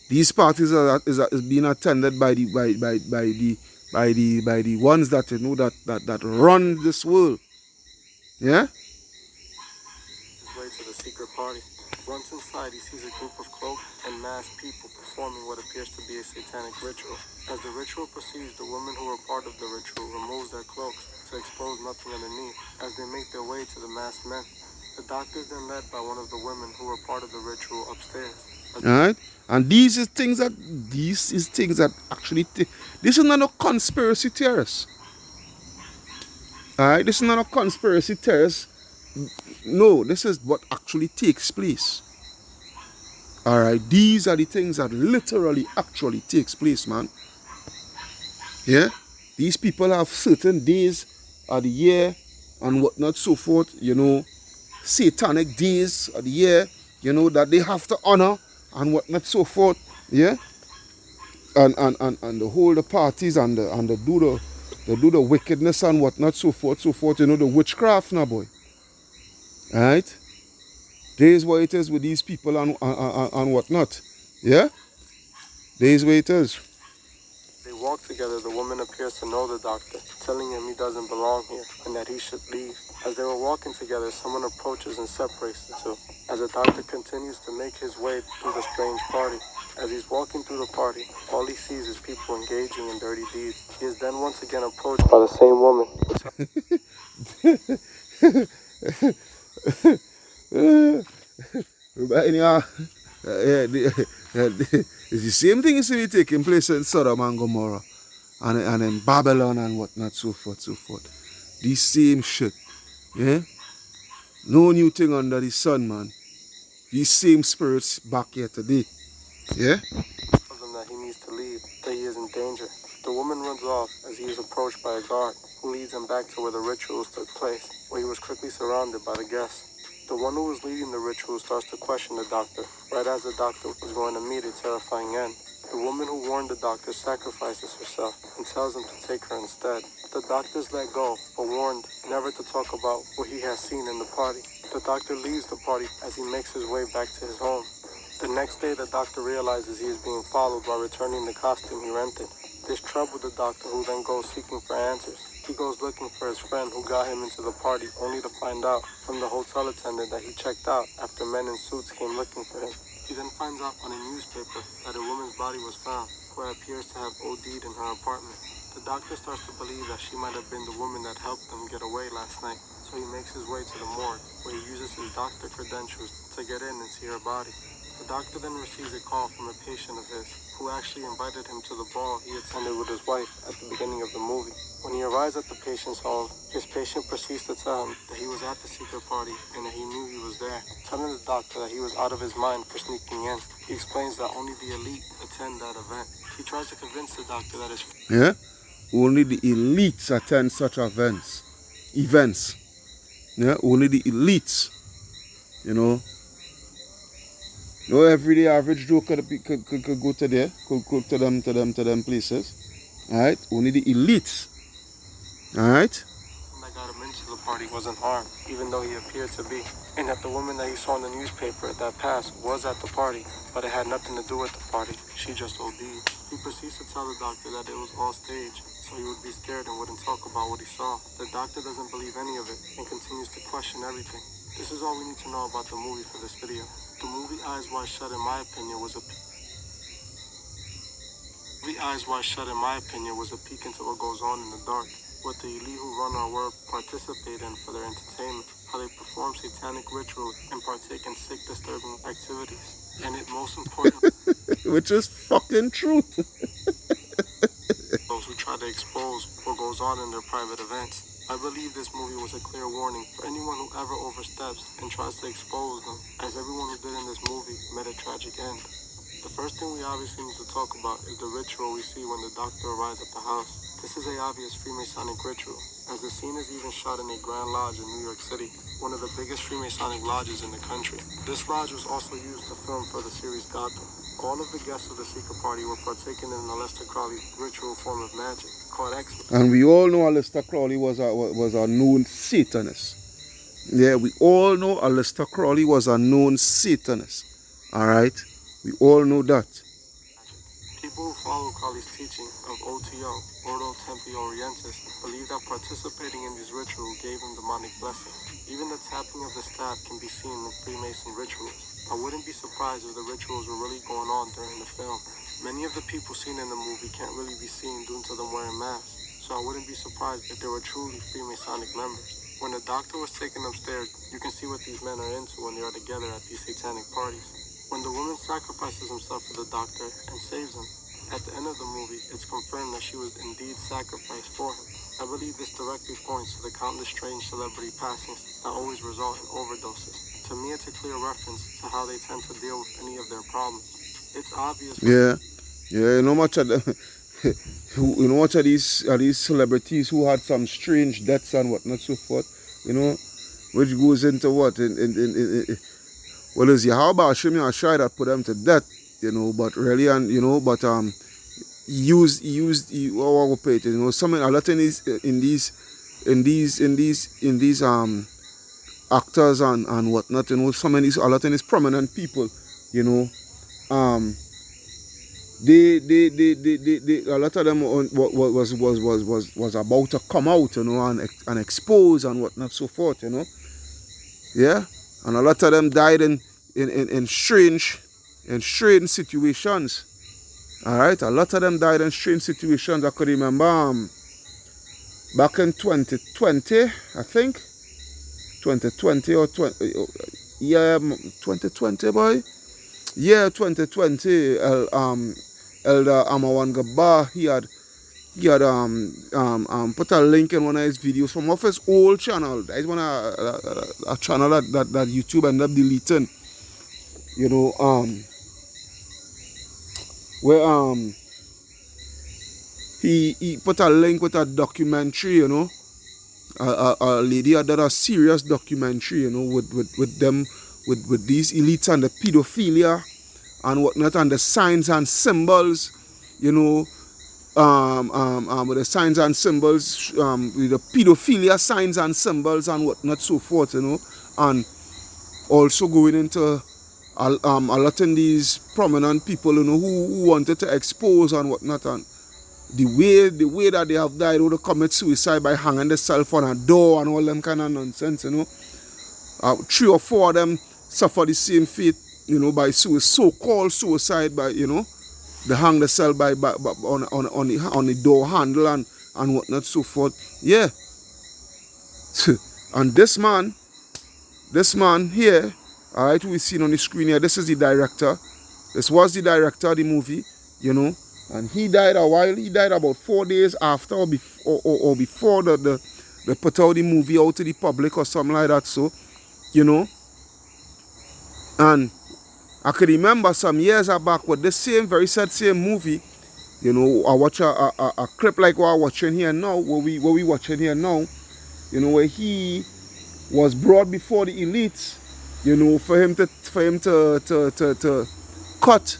S1: These parties is being attended by the ones that, you know, that run this world. Yeah?
S4: his way to the secret party. Once inside, he sees a group of cloaked and masked people performing what appears to be a satanic ritual. As the ritual proceeds, the women who are part of the ritual removes their cloaks to expose nothing underneath as they make their way to the masked men. The doctor is then led by one of the women who are part of the ritual upstairs.
S1: Alright? And these is things that actually this is not a conspiracy theorist. Alright, this is not a conspiracy theorist. No, this is what actually takes place. Alright, these are the things that literally actually takes place, man. Yeah? These people have certain days of the year and whatnot, so forth, you know, satanic days of the year, you know, that they have to honor and whatnot, so forth, yeah? And they hold the parties and they do the wickedness and whatnot, so forth, you know, the witchcraft now, boy. Alright? There is what it is with these people and whatnot. Yeah? There is what it is.
S4: They walk together. The woman appears to know the doctor, telling him he doesn't belong here and that he should leave. As they were walking together, someone approaches and separates the two. As the doctor continues to make his way through the strange party, as he's walking through the party, all he sees is people engaging in dirty deeds. He is then once again approached by the same woman.
S1: It's the same thing is to be taking place in Sodom and Gomorrah and in Babylon and whatnot, so forth. The same shit. Yeah? No new thing under the sun, man. These same spirits back here today. Yeah?
S4: Tells him that he needs to leave, that he is in danger. The woman runs off as he is approached by a guard who leads him back to where the rituals took place, where he was quickly surrounded by the guests. The one who was leading the ritual starts to question the doctor, right as the doctor was going to meet a terrifying end. The woman who warned the doctor sacrifices herself and tells him to take her instead. The doctor's let go, but warned never to talk about what he has seen in the party. The doctor leaves the party as he makes his way back to his home. The next day, the doctor realizes he is being followed by returning the costume he rented. This troubled the doctor, who then goes seeking for answers. He goes looking for his friend who got him into the party, only to find out from the hotel attendant that he checked out after men in suits came looking for him. He then finds out on a newspaper that a woman's body was found, who appears to have OD'd in her apartment. The doctor starts to believe that she might have been the woman that helped them get away last night, so he makes his way to the morgue, where he uses his doctor credentials to get in and see her body. The doctor then receives a call from a patient of his, who actually invited him to the ball he attended with his wife at the beginning of the movie. When he arrives at the patient's home, his patient proceeds to tell him that he was at the secret party and that he knew he was there, telling the doctor that he was out of his mind for sneaking in. He explains that only the elite attend that event. He tries to convince the doctor that his...
S1: Yeah? Only the elites attend such events. Yeah? Only the elites. You know? No everyday average Joe could go to there, could go to them places. Alright? Only the elites. Alright?
S4: that got him into the party wasn't harmed, even though he appeared to be. And that the woman that he saw in the newspaper that passed was at the party, but it had nothing to do with the party. She just OD'd. He proceeds to tell the doctor that it was all staged, so he would be scared and wouldn't talk about what he saw. The doctor doesn't believe any of it and continues to question everything. This is all we need to know about the movie for this video. The movie Eyes Wide Shut, in my opinion, was a peek into what goes on in the dark, what the elite who run our world participate in for their entertainment, how they perform satanic rituals and partake in sick, disturbing activities. And it most important,
S1: which is fucking truth.
S4: those who try to expose what goes on in their private events. I believe this movie was a clear warning for anyone who ever oversteps and tries to expose them, as everyone who did in this movie met a tragic end. The first thing we obviously need to talk about is the ritual we see when the doctor arrives at the house. This is a obvious Freemasonic ritual, as the scene is even shot in a Grand Lodge in New York City, one of the biggest Freemasonic lodges in the country. This lodge was also used to film for the series Gotham. All of the guests of the secret party were partaking in Aleister Crowley's ritual form of magic, called X.
S1: And we all know Aleister Crowley was a known Satanist. Yeah, we all know Aleister Crowley was a known Satanist. Alright? We all know that.
S4: People who follow Crowley's teaching of OTO, Ordo Templi Orientis, believe that participating in these rituals gave him demonic blessings. Even the tapping of the staff can be seen in Freemason rituals. I wouldn't be surprised if the rituals were really going on during the film. Many of the people seen in the movie can't really be seen due to them wearing masks, so I wouldn't be surprised if they were truly Freemasonic members. When the doctor was taken upstairs, you can see what these men are into when they are together at these satanic parties. When the woman sacrifices himself for the doctor and saves him, at the end of the movie, it's confirmed that she was indeed sacrificed for him. I believe this directly points to the countless strange celebrity passings that always result in overdoses. To me, it's a clear reference to how they tend to deal with any of their problems. It's obvious.
S1: Yeah, you know much of the, you know much of these celebrities who had some strange deaths and whatnot so forth. You know, which goes into what well, is how about Shimmy or Shai that put them to death? You know, but really, and you know, but used what we pay it. You know, some a lot in these actors and whatnot. You know, some of these a lot of these prominent people. You know, they a lot of them was about to come out. You know, and expose and whatnot so forth. You know, yeah, and a lot of them died in strange situations. All right, a lot of them died in strange situations. I could remember back in 2020, I think 2020 or 20, yeah, 2020, boy, yeah, 2020. Elder Amawan Gaba, he had put a link in one of his videos from off his old channel. That's one a channel that YouTube ended up deleting. You know, where he put a link with a documentary, you know, a lady that did a serious documentary, you know, with them with these elites and the pedophilia and whatnot, and the signs and symbols, you know, with the signs and symbols, with the pedophilia signs and symbols and whatnot so forth, you know, and also going into a lot of these prominent people, you know, who wanted to expose and whatnot, and the way that they have died, or to commit suicide by hanging themselves on a door and all them kind of nonsense, you know. 3 or 4 of them suffer the same fate, you know, by so-called suicide, by, you know, they hang themselves by on the door handle and whatnot so forth. Yeah. And this man here, all right, we seen on the screen here, this is the director. This was the director of the movie, you know, and he died a while. He died about 4 days after or before they put out the movie out to the public or something like that. So, you know, and I could remember some years back with this same movie, you know, I watch a clip like what I'm watching here now, what we watching here now, you know, where he was brought before the elites, you know, for him to cut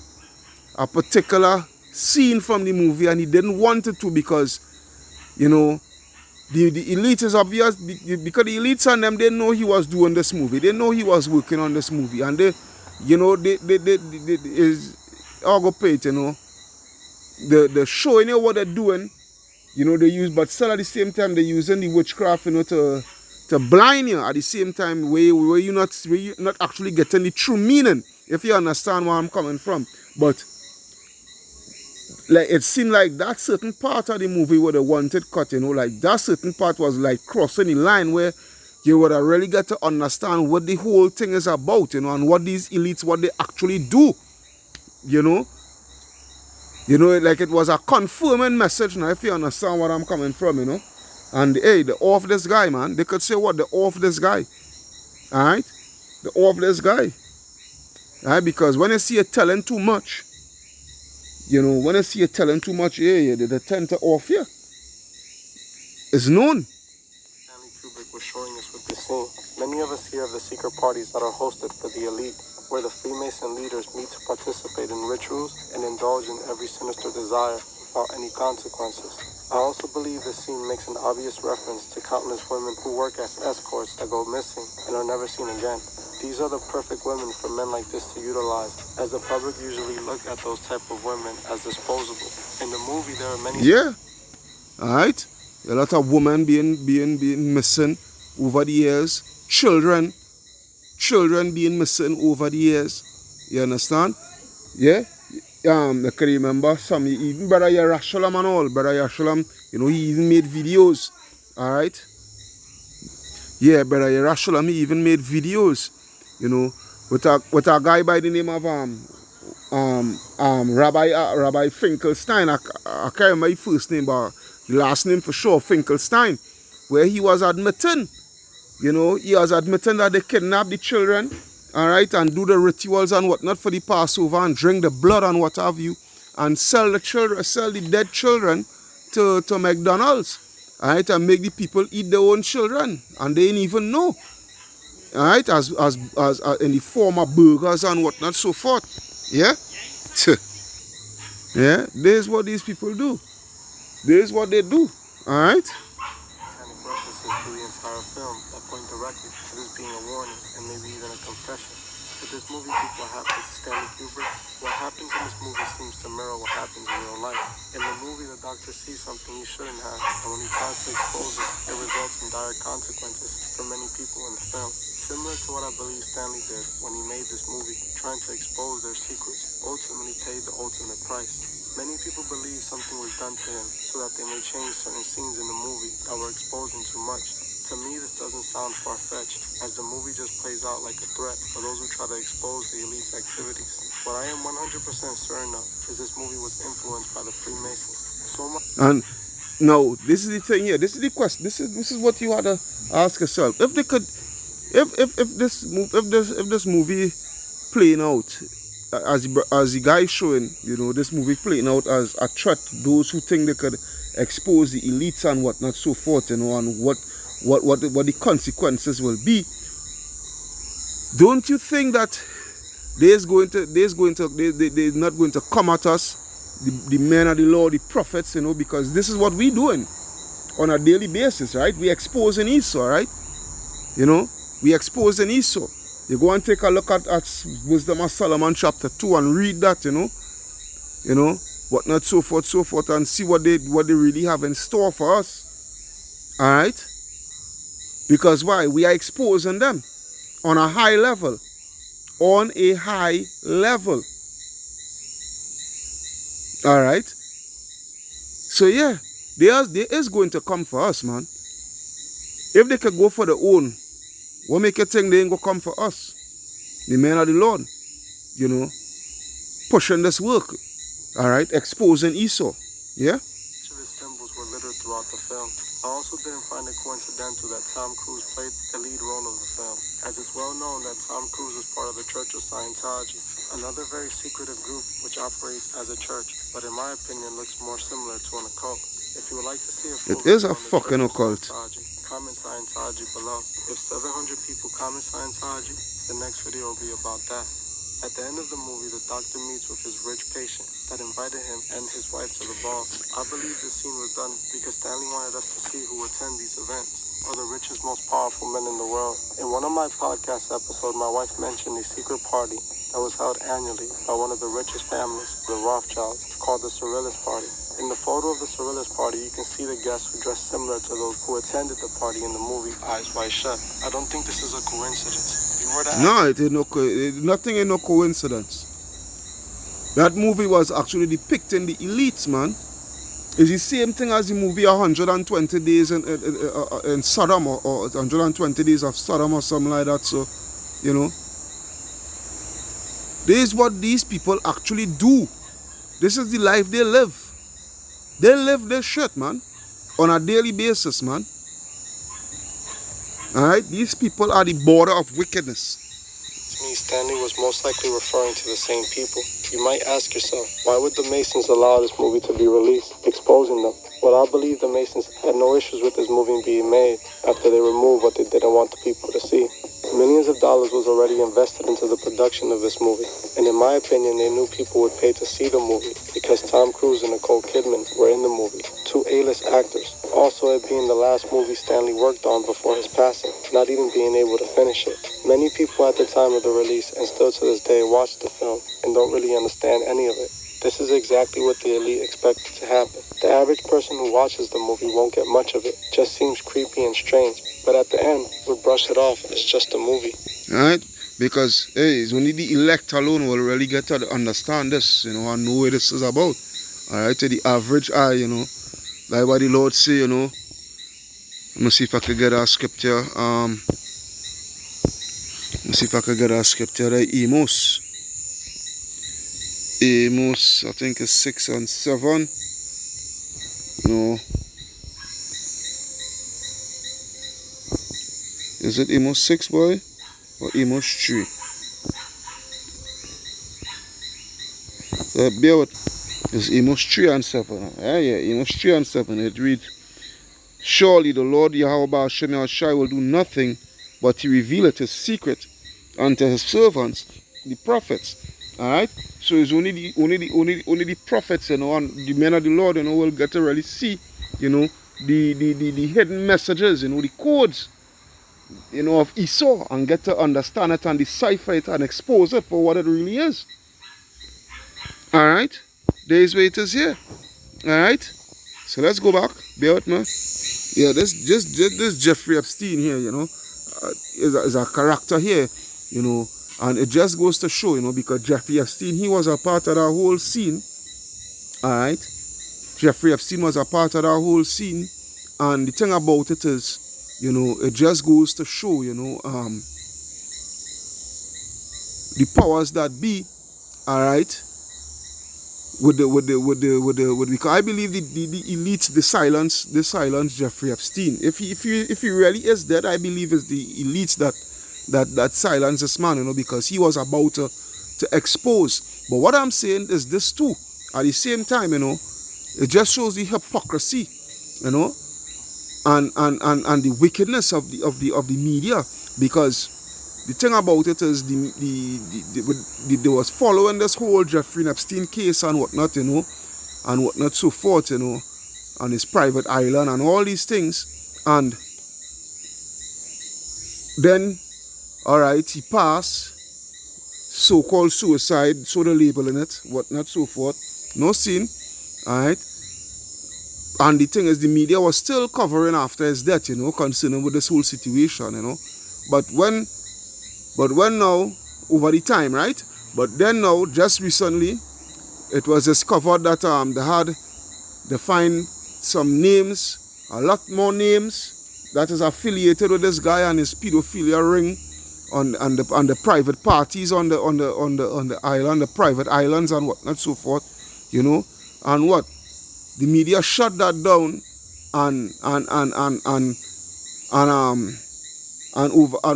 S1: a particular scene from the movie, and he didn't want it to, because, you know, the elites is obvious, because the elites and them, they know he was doing this movie, they know he was working on this movie, and they, you know, they is all go pay it, you know, the showing you what they're doing, you know, they use, but still at the same time they're using the witchcraft, you know, to blind you at the same time, where you're not actually getting the true meaning, if you understand where I'm coming from. But like, it seemed like that certain part of the movie where they wanted cut, you know, like that certain part was like crossing the line where you would have really got to understand what the whole thing is about, you know, and what these elites, what they actually do, you know. You know, like it was a confirming message now, if you understand what I'm coming from, you know. And hey, the off this guy, man. They could say what? The off this guy. Alright? The off this guy. Alright? Because when you see you telling too much, you know, when you see you telling too much, yeah, they tend to off you. It's known.
S4: Stanley Kubrick was showing us with this scene. Many of us hear of the secret parties that are hosted for the elite, where the Freemason leaders meet to participate in rituals and indulge in every sinister desire without any consequences. I also believe this scene makes an obvious reference to countless women who work as escorts that go missing and are never seen again. These are the perfect women for men like this to utilize, as the public usually look at those type of women as disposable. In the movie, there are many...
S1: Yeah. Alright? A lot of women being missing over the years. Children children being missing over the years. You understand? Yeah? I can remember some, even Brother Yarashalam and all. Brother Yarashalam, you know, he even made videos. Alright? Yeah, Brother Yarashalam, he even made videos, you know, with a guy by the name of Rabbi Finkelstein. I can't remember his first name, but the last name for sure, Finkelstein, where he was admitting, you know, he was admitting that they kidnap the children, all right, and do the rituals and whatnot for the Passover and drink the blood and what have you, and sell the dead children to McDonald's, all right, and make the people eat their own children, and they didn't even know, all right, as in the form of burgers and whatnot, so forth, yeah. Yeah, this is what these people do. This is what they do. Alright?
S4: Titanic references through the entire film that point directly to this being a warning and maybe even a confession. If this movie beats what happened to Stanley Kubrick, what happens in this movie seems to mirror what happens in real life. In the movie, the doctor sees something he shouldn't have, and when he tries to expose it, it results in dire consequences for many people in the film. Similar to what I believe Stanley did when he made this movie, trying to expose their secrets, ultimately paid the ultimate price. Many people believe something was done to him so that they may change certain scenes in the movie that were exposing too much. To me, this doesn't sound far-fetched, as the movie just plays out like a threat for those who try to expose the elite's activities. What I am 100% certain of is this movie was influenced by the Freemasons. So much.
S1: And no, this is the thing here. This is the question. This is what you had to ask yourself. If they could, if this movie playing out as the guy is showing, you know, this movie playing out as a threat to those who think they could expose the elites and whatnot, so forth, you know, and what the consequences will be. Don't you think that they're not going to come at us, the men of the law, the prophets, you know, because this is what we doing on a daily basis, right? We exposing Esau, right? You know, we exposing Esau. You go and take a look at Wisdom of Solomon chapter 2 and read that, you know, whatnot, so forth, and see what they really have in store for us. Alright? Because why? We are exposing them on a high level. On a high level. Alright? So yeah, there is going to come for us, man. If they could go for their own, what make you think they ain't gonna come for us? The men of the Lord, you know, pushing this work, all right, exposing Esau, yeah?
S4: Each of his symbols were littered throughout the film. I also didn't find it coincidental that Tom Cruise played the lead role of the film, as it's well known that Tom Cruise is part of the Church of Scientology, another very secretive group which operates as a church, but in my opinion looks more similar to an occult. If you would like to see a full
S1: it is
S4: video
S1: a
S4: on the
S1: fucking
S4: Church of
S1: occult.
S4: Scientology, comment Scientology below. If 700 people comment Scientology, the next video will be about that. At the end of the movie, the doctor meets with his rich patient that invited him and his wife to the ball. I believe this scene was done because Stanley wanted us to see who attend these events, or the richest, most powerful men in the world. In one of my podcast episodes, my wife mentioned a secret party that was held annually by one of the richest families, the Rothschilds, called the Surrealist Party. In the photo of the Surrealist Party, you can see the guests who dressed similar to those who attended the party in the movie Eyes Wide Shut. I don't think this is a coincidence. If you were to
S1: No, it ain't nothing ain't no coincidence. That movie was actually depicting the elites, man. It's the same thing as the movie 120 Days in Sodom, or 120 Days of Sodom or something like that. So, you know, this is what these people actually do. This is the life they live. They live this shit, man, on a daily basis, man. Alright, these people are the border of wickedness.
S4: To me, Stanley was most likely referring to the same people. You might ask yourself, why would the Masons allow this movie to be released, exposing them? Well, I believe the Masons had no issues with this movie being made after they removed what they didn't want the people to see. Millions of dollars was already invested into the production of this movie, and in my opinion, they knew people would pay to see the movie because Tom Cruise and Nicole Kidman were in the movie, two A-list actors. Also, it being the last movie Stanley worked on before his passing, not even being able to finish it. Many people at the time of the release and still to this day watch the film and don't really understand any of it. This is exactly what the elite expected to happen. The average person who watches the movie won't get much of it. Just seems creepy and strange. But at the end, we'll brush it off as just a movie.
S1: Alright? Because hey, it's only the elect alone will really get to understand this, you know, and know what this is about. Alright, to the average eye, you know. Like what the Lord say, you know. Let me see if I could get a scripture. Let me see if I could get a scripture there. Amos, I think it's 6 and 7. No. Is it Amos 6, boy? Or Amos 3? Bear with. It's Amos 3 and 7. Yeah, Amos 3 and 7. It reads, surely the Lord Yahweh Hashem Yahshai will do nothing, but he revealeth his secret unto his servants, the prophets. Alright? So it's only the prophets, you know, and the men of the Lord, you know, will get to really see, you know, the hidden messages, you know, the codes, you know, of Esau, and get to understand it and decipher it and expose it for what it really is. Alright? There is where it is here. Alright? So let's go back. Bear with me. Yeah, this Jeffrey Epstein here, you know, is a character here, you know, and it just goes to show, you know, because Jeffrey Epstein, he was a part of that whole scene. Alright? Jeffrey Epstein was a part of that whole scene, and the thing about it is, you know, it just goes to show, you know, the powers that be, alright, because I believe the elite, the silence Jeffrey Epstein. If he really is dead, I believe it's the elites that silence this man, you know, because he was about to expose. But what I'm saying is this too. At the same time, you know, it just shows the hypocrisy, you know, and the wickedness of the media, because the thing about it is they was following this whole Jeffrey Epstein case and whatnot, you know, and whatnot so forth, you know, on his private island and all these things, and then, alright, he passed, so-called suicide, so they're labeling it, whatnot so forth, no sin, alright, and the thing is, the media was still covering after his death, you know, concerning with this whole situation, you know, but when now, over the time, right? But then now, just recently, it was discovered that they find some names, a lot more names that is affiliated with this guy and his pedophilia ring on the private parties on the island, the private islands and whatnot so forth, you know, and what the media shut that down and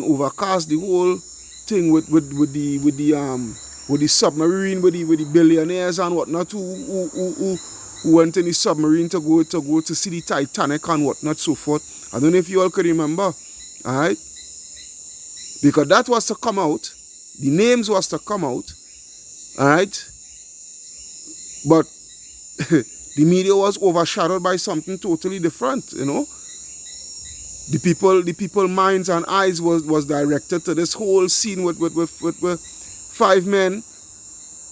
S1: overcast the whole thing with the submarine, with the billionaires and whatnot who went in the submarine to go to see the Titanic and whatnot so forth. I don't know if you all can remember, alright? Because that was to come out, the names was to come out, alright? But the media was overshadowed by something totally different, you know. The people minds and eyes was directed to this whole scene with 5 men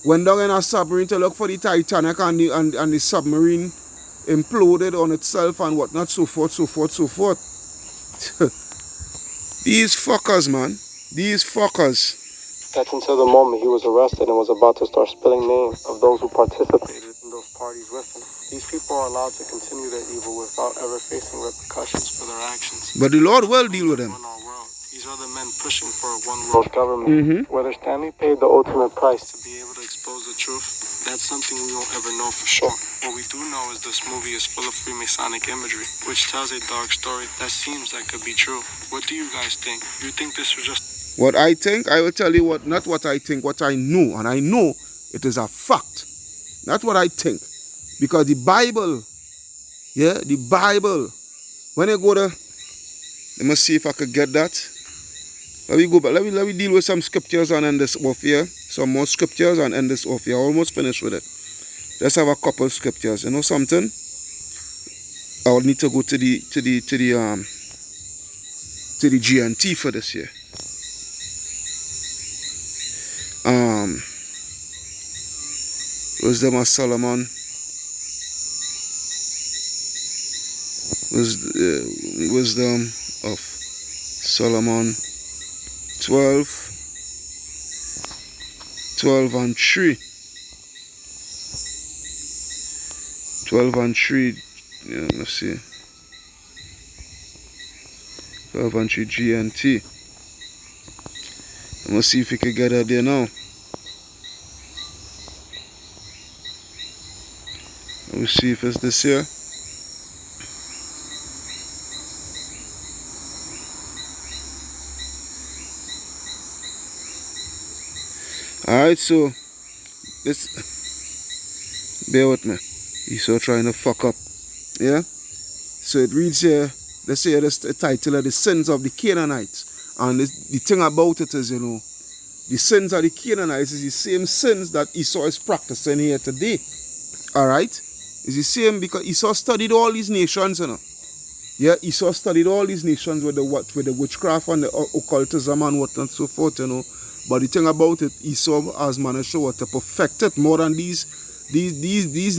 S1: went down in a submarine to look for the Titanic, and the submarine imploded on itself and whatnot, so forth. These fuckers, man. These fuckers.
S4: That's until the moment he was arrested and was about to start spilling names of those who participated in those parties with him. These people are allowed to continue their evil without ever facing repercussions for their actions.
S1: But the Lord will deal with them.
S4: These are the men pushing for a one-world government. Whether Stanley paid the ultimate price to be able to expose the truth, that's something we won't ever know for sure. What we do know is this movie is full of Freemasonic imagery, which tells a dark story that seems like could be true. What do you guys think? You think this was just...
S1: What I think, I will tell you not what I think, what I know. And I know it is a fact. Not what I think. Because the Bible, yeah, the Bible, when I go there, let me see if I could get that. Let me go back. Let me deal with some scriptures and end this off here. Some more scriptures and end this off here. Almost finished with it. Let's have a couple scriptures. You know something? I will need to go to the GNT for this here. Wisdom of Solomon. Wisdom of Solomon 12 12 and 3. 12 and 3. Yeah, let's see. 12 and 3 GNT. I'm gonna see if we can get that there now. Let me see if it's this here. Alright, so this, bear with me. He's so trying to fuck up. Yeah? So it reads here, let's say this the title of the sins of the Canaanites. And the thing about it is, you know, the sins of the Canaanites is the same sins that Esau is practicing here today. Alright? It's the same because Esau studied all these nations, you know. Yeah, Esau studied all these nations with the witchcraft and the occultism and what and so forth, you know. But the thing about it, Esau has managed to perfect it more than these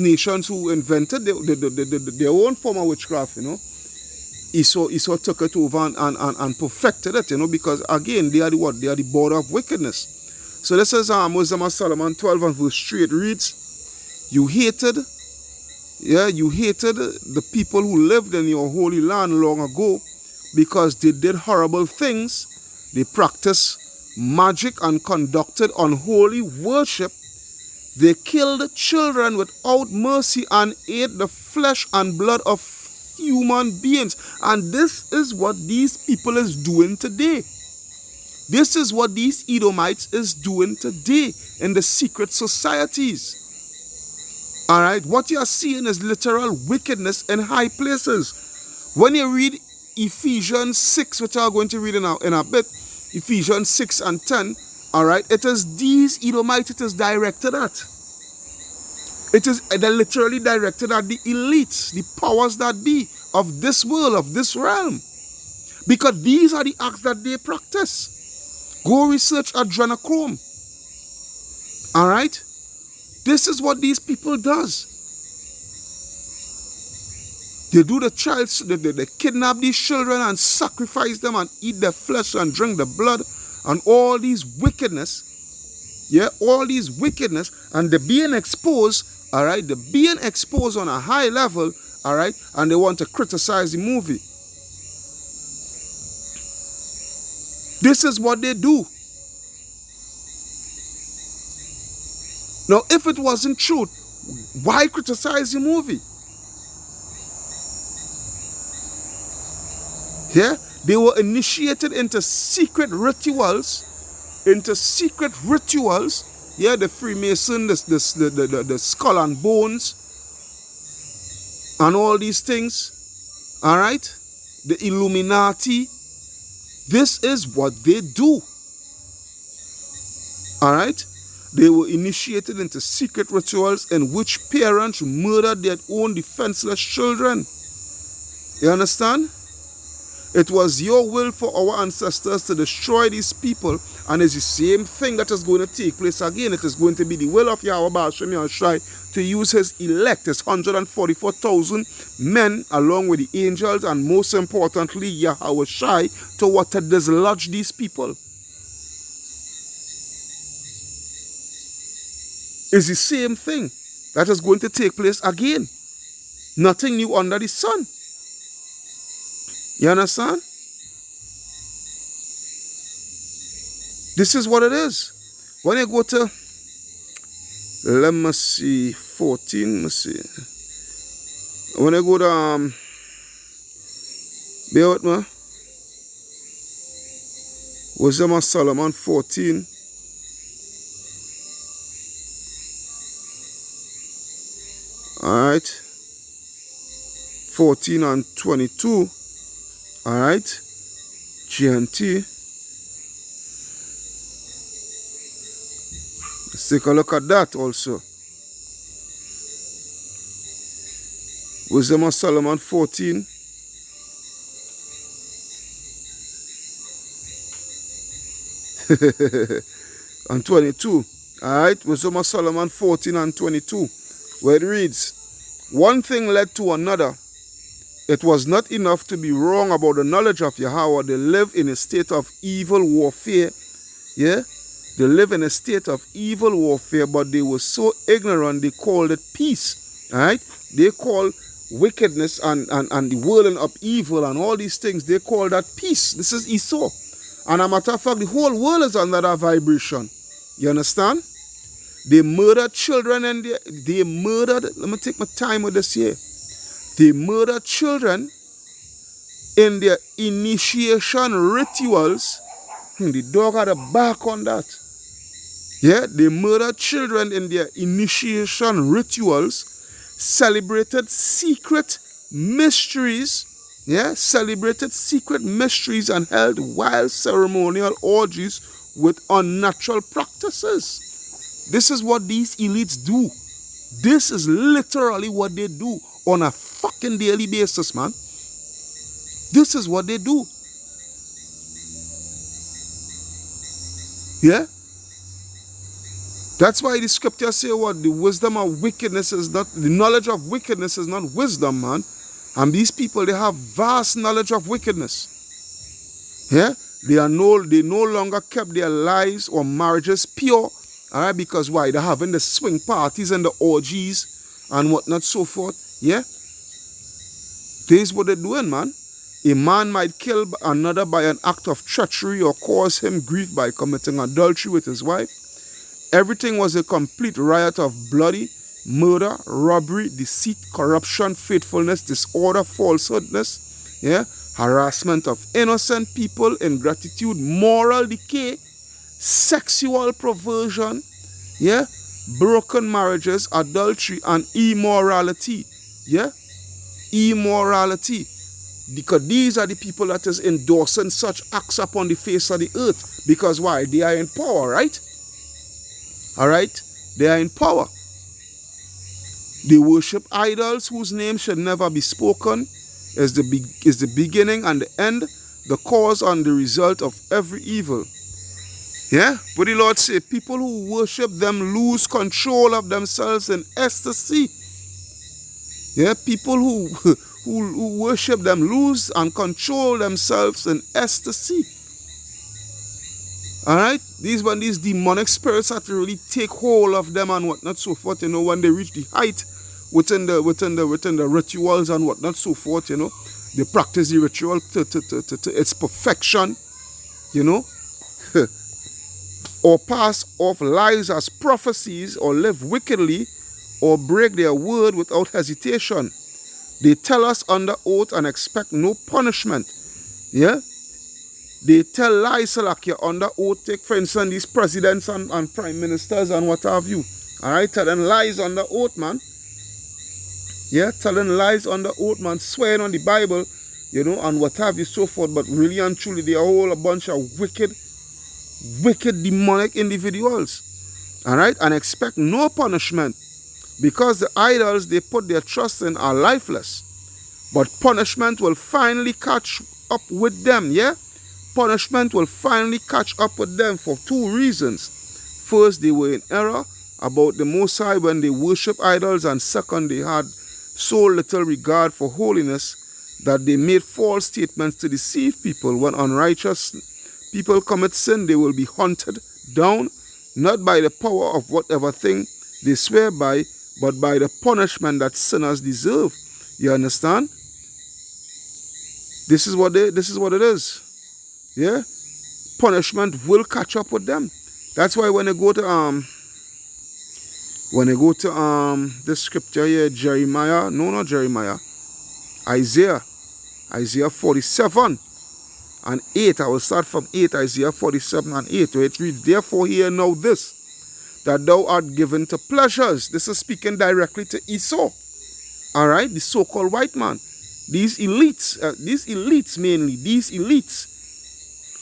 S1: nations who invented their own form of witchcraft, you know. Esau took it over and perfected it, you know, because again, they are the what? They are the border of wickedness. So this is Wisdom of Solomon 12 and verse 3. It reads, you hated the people who lived in your holy land long ago because they did horrible things. They practiced magic and conducted unholy worship. They killed children without mercy and ate the flesh and blood of human beings. And this is what these people is doing today. This is what these Edomites is doing today in the secret societies. Alright, what you are seeing is literal wickedness in high places. When you read Ephesians 6, which I'm going to read in a bit, Ephesians 6 and 10, alright, it is these Edomites it is directed at. They're literally directed at the elites, the powers that be of this world, of this realm. Because these are the acts that they practice. Go research adrenochrome. Alright? This is what these people does. They do the child, they kidnap these children and sacrifice them and eat their flesh and drink the blood and all these wickedness. Yeah, all these wickedness, and they're being exposed, all right? They're being exposed on a high level, all right? And they want to criticize the movie. This is what they do. Now, if it wasn't true, why criticize the movie? Yeah, they were initiated into secret rituals. Yeah, the Freemason, the skull and bones, and all these things. All right, the Illuminati. This is what they do. All right. They were initiated into secret rituals in which parents murdered their own defenseless children. You understand? It was your will for our ancestors to destroy these people, and it's the same thing that is going to take place again. It is going to be the will of Yahweh Baal Shem Yahushai to use his elect, his 144,000 men, along with the angels, and most importantly, Yahweh Shai, to dislodge these people. It's the same thing that is going to take place again. Nothing new under the sun. You understand? This is what it is. When you go to, let me see, 14, let me see. When I go to, bear with me, Wisdom of Solomon 14. Alright, 14 and 22. Alright, GNT. Let's take a look at that also. Wisdom of Solomon 14. And 22. Alright, Wisdom of Solomon 14 and 22. Where it reads, one thing led to another. It was not enough to be wrong about the knowledge of Yahweh. They live in a state of evil warfare. Yeah? They live in a state of evil warfare, but they were so ignorant they called it peace. All right? They call wickedness and the whirling of evil and all these things, they call that peace. This is Esau. And a matter of fact, the whole world is under that vibration. You understand? They murdered children and they murdered, let me take my time with this here. They murdered children in their initiation rituals. The dog had a bark on that. Yeah, they murdered children in their initiation rituals, celebrated secret mysteries, yeah, celebrated secret mysteries and held wild ceremonial orgies with unnatural practices. This is what these elites do. This is literally what they do on a fucking daily basis, man. This is what they do. Yeah? That's why the scriptures say what? The wisdom of wickedness is not, the knowledge of wickedness is not wisdom, man. And these people, they have vast knowledge of wickedness. Yeah? They no longer kept their lives or marriages pure. Alright, because why? They're having the swing parties and the orgies and whatnot, so forth. Yeah? This is what they're doing, man. A man might kill another by an act of treachery or cause him grief by committing adultery with his wife. Everything was a complete riot of bloody murder, robbery, deceit, corruption, faithfulness, disorder, falsehoodness, yeah, harassment of innocent people, ingratitude, moral decay, sexual perversion, yeah, broken marriages, adultery, and immorality. Yeah, immorality. Because these are the people that is endorsing such acts upon the face of the earth. Because why? They are in power, right? Alright? They are in power. They worship idols whose name should never be spoken. Is the beginning and the end, the cause and the result of every evil. Yeah? But the Lord say, people who worship them lose control of themselves in ecstasy. Yeah? People who worship them lose and control themselves in ecstasy. Alright? These demonic spirits have to really take hold of them and whatnot, so forth, you know, when they reach the height within the rituals and whatnot, so forth, you know. They practice the ritual to its perfection, you know. Or pass off lies as prophecies, or live wickedly, or break their word without hesitation. They tell us under oath and expect no punishment. Yeah? They tell lies like you're under oath. Take, for instance, these presidents and prime ministers and what have you. Alright? Telling lies under oath, man. Yeah? Telling lies under oath, man. Swearing on the Bible, you know, and what have you, so forth. But really and truly, they are all a bunch of wicked, demonic individuals. Alright? And expect no punishment. Because the idols they put their trust in are lifeless. But punishment will finally catch up with them, yeah? Punishment will finally catch up with them for two reasons. First, they were in error about the Most High when they worship idols. And second, they had so little regard for holiness that they made false statements to deceive people. When unrighteous people commit sin, they will be hunted down, not by the power of whatever thing they swear by, but by the punishment that sinners deserve. You understand? This is what it is. Yeah? Punishment will catch up with them. That's why when they go to this scripture here, Isaiah 47 and 8. I will start from 8, Isaiah 47 and 8, where it reads, therefore hear now this, that thou art given to pleasures. This is speaking directly to Esau. Alright, the so-called white man. These elites,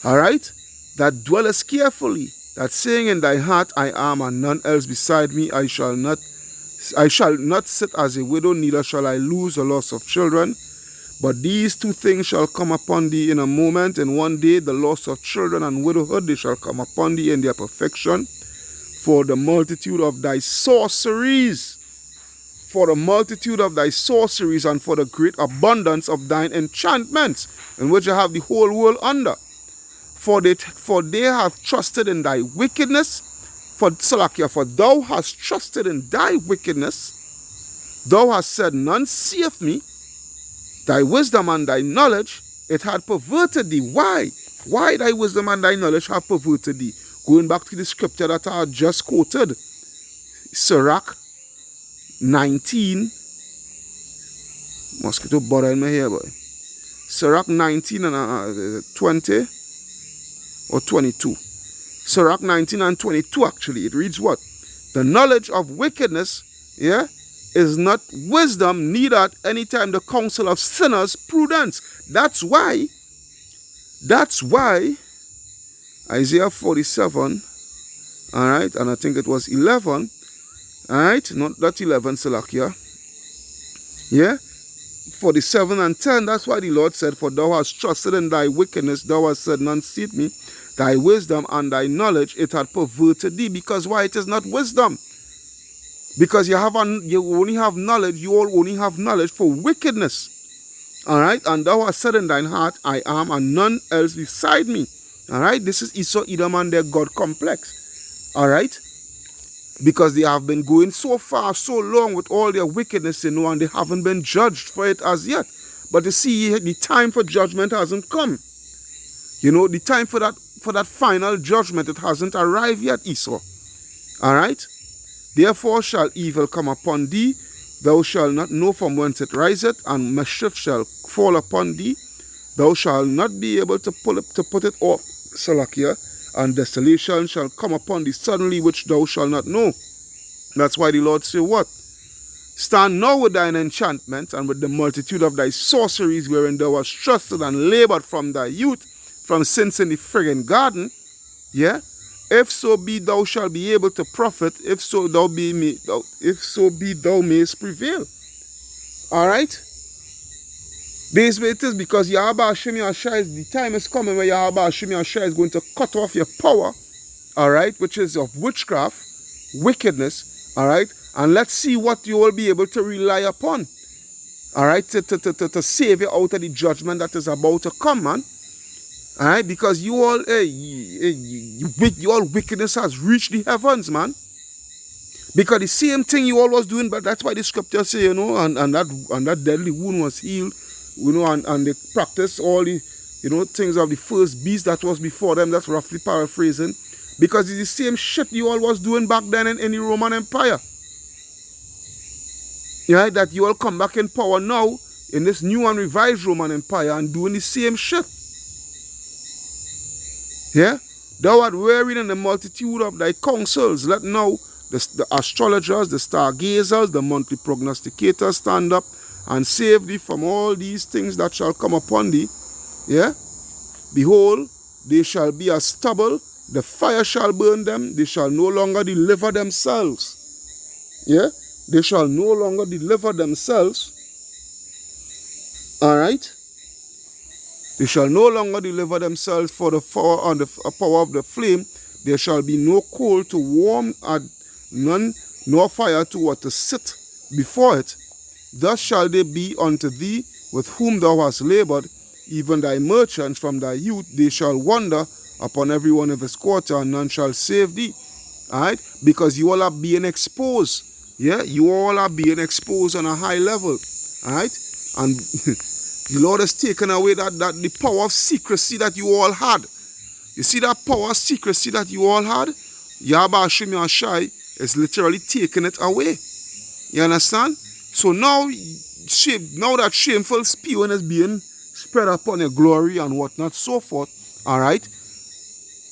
S1: alright, that dwellest carefully, that saying in thy heart, I am and none else beside me, I shall not sit as a widow, neither shall I lose the loss of children. But these two things shall come upon thee in a moment, and one day the loss of children and widowhood, they shall come upon thee in their perfection. For the multitude of thy sorceries, and for the great abundance of thine enchantments, in which I have the whole world under. For they have trusted in thy wickedness. For Salakia, for thou hast trusted in thy wickedness. Thou hast said, none seeth me. Thy wisdom and thy knowledge, it had perverted thee. Why? Why thy wisdom and thy knowledge have perverted thee? Going back to the scripture that I just quoted. Sirach 19. Mosquito bothering me here, boy. Sirach 19 and 20 or 22. Sirach 19 and 22 actually. It reads what? The knowledge of wickedness, yeah, is not wisdom, neither at any time the counsel of sinners prudence. That's why Isaiah 47, all right, and I think it was 11, all right, not 11, Salakia, yeah, 47 and 10, that's why the Lord said, for thou hast trusted in thy wickedness, thou hast said, none seeth me, thy wisdom and thy knowledge, it had perverted thee. Because why? It is not wisdom. Because you only have knowledge, you all only have knowledge for wickedness. All right, and thou hast said in thine heart, I am, and none else beside me. All right, this is Esau, Edom, and their God complex. All right, because they have been going so far, so long with all their wickedness, you know, and they haven't been judged for it as yet. But you see, the time for judgment hasn't come. You know, the time for that final judgment, it hasn't arrived yet, Esau. All right. Therefore shall evil come upon thee, thou shalt not know from whence it riseth, and mischief shall fall upon thee, thou shalt not be able to put it off, Salakia, and desolation shall come upon thee suddenly, which thou shalt not know. That's why the Lord say what? Stand now with thine enchantments, and with the multitude of thy sorceries, wherein thou hast trusted and labored from thy youth, from since in the friggin' garden, yeah? If so be thou shalt be able to profit, if so be thou mayest prevail. All right? This way it is, because Yahweh Hashem Yahshua, the time is coming where Yahweh Hashem Yahshua is going to cut off your power, all right, which is of witchcraft, wickedness, all right? And let's see what you will be able to rely upon, all right, to save you out of the judgment that is about to come, man. All right, because you all wickedness has reached the heavens, man. Because the same thing you all was doing, but that's why the scripture say, you know, and that deadly wound was healed, you know, and they practiced all the, you know, things of the first beast that was before them. That's roughly paraphrasing, because it's the same shit you all was doing back then in the Roman Empire. Yeah, that you all come back in power now in this new and revised Roman Empire and doing the same shit. Yeah, thou art wearied in the multitude of thy counsels. Let now the astrologers, the stargazers, the monthly prognosticators stand up and save thee from all these things that shall come upon thee. Yeah, behold, they shall be as stubble, the fire shall burn them, they shall no longer deliver themselves. Yeah, they shall no longer deliver themselves. All right. They shall no longer deliver themselves for the power of the flame. There shall be no coal to warm at none, nor fire to sit before it. Thus shall they be unto thee with whom thou hast labored, even thy merchants from thy youth. They shall wander upon every one of his quarter, and none shall save thee. All right? Because you all are being exposed. Yeah? You all are being exposed on a high level. All right? And the Lord has taken away the power of secrecy that you all had. You see that power of secrecy that you all had? Yahweh Hashem Yahshai is literally taking it away. You understand? So now that shameful spewing is being spread upon your glory and whatnot, so forth. All right?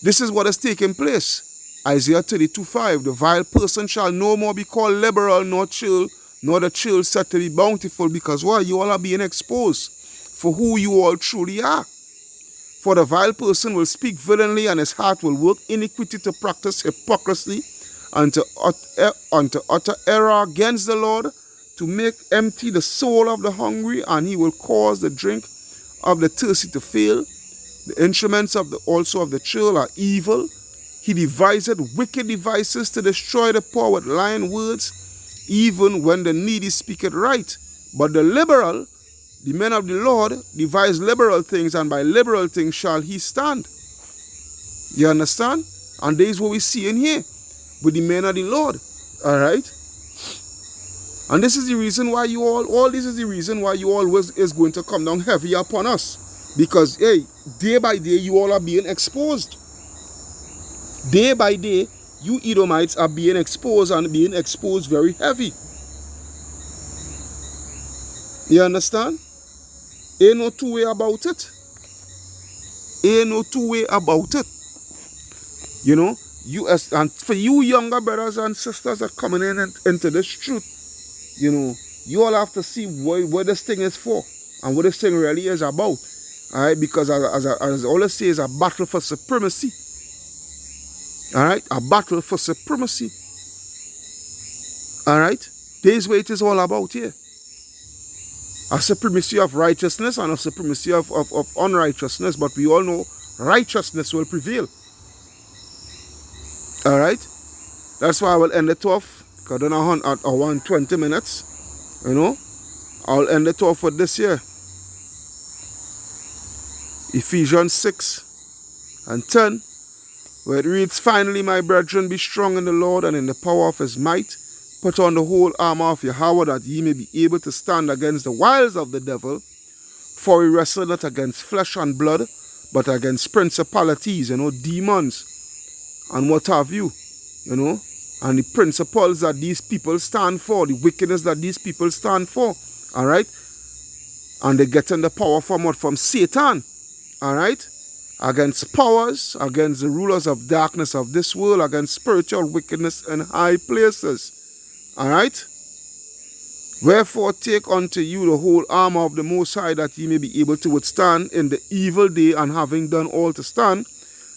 S1: This is what is taking place. Isaiah 32:5. The vile person shall no more be called liberal, nor the chill said to be bountiful, because why? You all are being exposed for who you all truly are. For the vile person will speak villainy, and his heart will work iniquity to practice hypocrisy, and to utter error against the Lord, to make empty the soul of the hungry, and he will cause the drink of the thirsty to fail. The instruments also of the chill are evil. He devised wicked devices to destroy the poor with lying words, even when the needy speaketh right. But the liberal, the men of the Lord, devise liberal things, and by liberal things shall he stand. You understand? And this is what we see in here with the men of the Lord. Alright? And this is the reason why all this is the reason why you always is going to come down heavy upon us. Because, hey, day by day, you all are being exposed. Day by day, you Edomites are being exposed and being exposed very heavy. You understand? Ain't no two way about it. Ain't no two way about it. You know, and for you younger brothers and sisters that are coming into this truth, you know, you all have to see what this thing is for and what this thing really is about. Alright, because as I always say, it's a battle for supremacy. Alright, a battle for supremacy. Alright, this is what it is all about here. A supremacy of righteousness and a supremacy of unrighteousness, but we all know righteousness will prevail. Alright, that's why I will end it off, because I don't know at 120 minutes, you know, I'll end it off with this here. Ephesians 6 and 10, where it reads, "Finally, my brethren, be strong in the Lord and in the power of his might. Put on the whole armor of Yahweh, that ye may be able to stand against the wiles of the devil. For we wrestle not against flesh and blood, but against principalities, you know, demons, and what have you, you know, and the principles that these people stand for, the wickedness that these people stand for, all right? And they get in the power from what? From Satan, all right? Against powers, against the rulers of darkness of this world, against spiritual wickedness in high places, all right? Wherefore take unto you the whole armor of the Most High, that ye may be able to withstand in the evil day, and having done all to stand,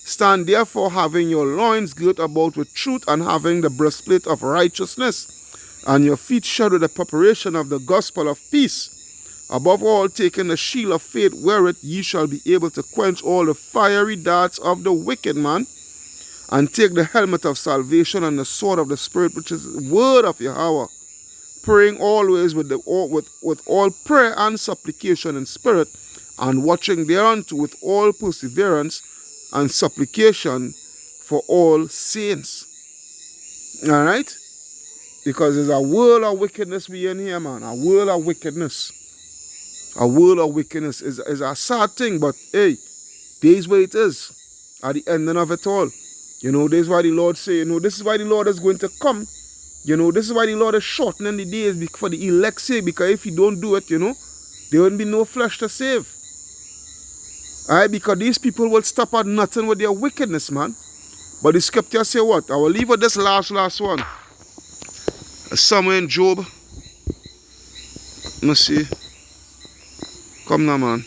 S1: stand therefore, having your loins girt about with truth, and having the breastplate of righteousness, and your feet shod with the preparation of the gospel of peace. Above all, taking the shield of faith, wherewith ye shall be able to quench all the fiery darts of the wicked man, and take the helmet of salvation and the sword of the Spirit, which is the word of Yahweh, praying always with all prayer and supplication in spirit, and watching thereunto with all perseverance and supplication for all saints." All right? Because there's a world of wickedness we in here, man. A world of wickedness. A world of wickedness is a sad thing, but hey, this is where it is. At the ending of it all. You know, this is why the Lord say, you know, this is why the Lord is going to come. You know, this is why the Lord is shortening the days for the elect's sake, because if you don't do it, you know, there won't be no flesh to save. Alright, because these people will stop at nothing with their wickedness, man. But the scripture say what? I will leave with this last one. Somewhere in Job. Let me see. Come now, man.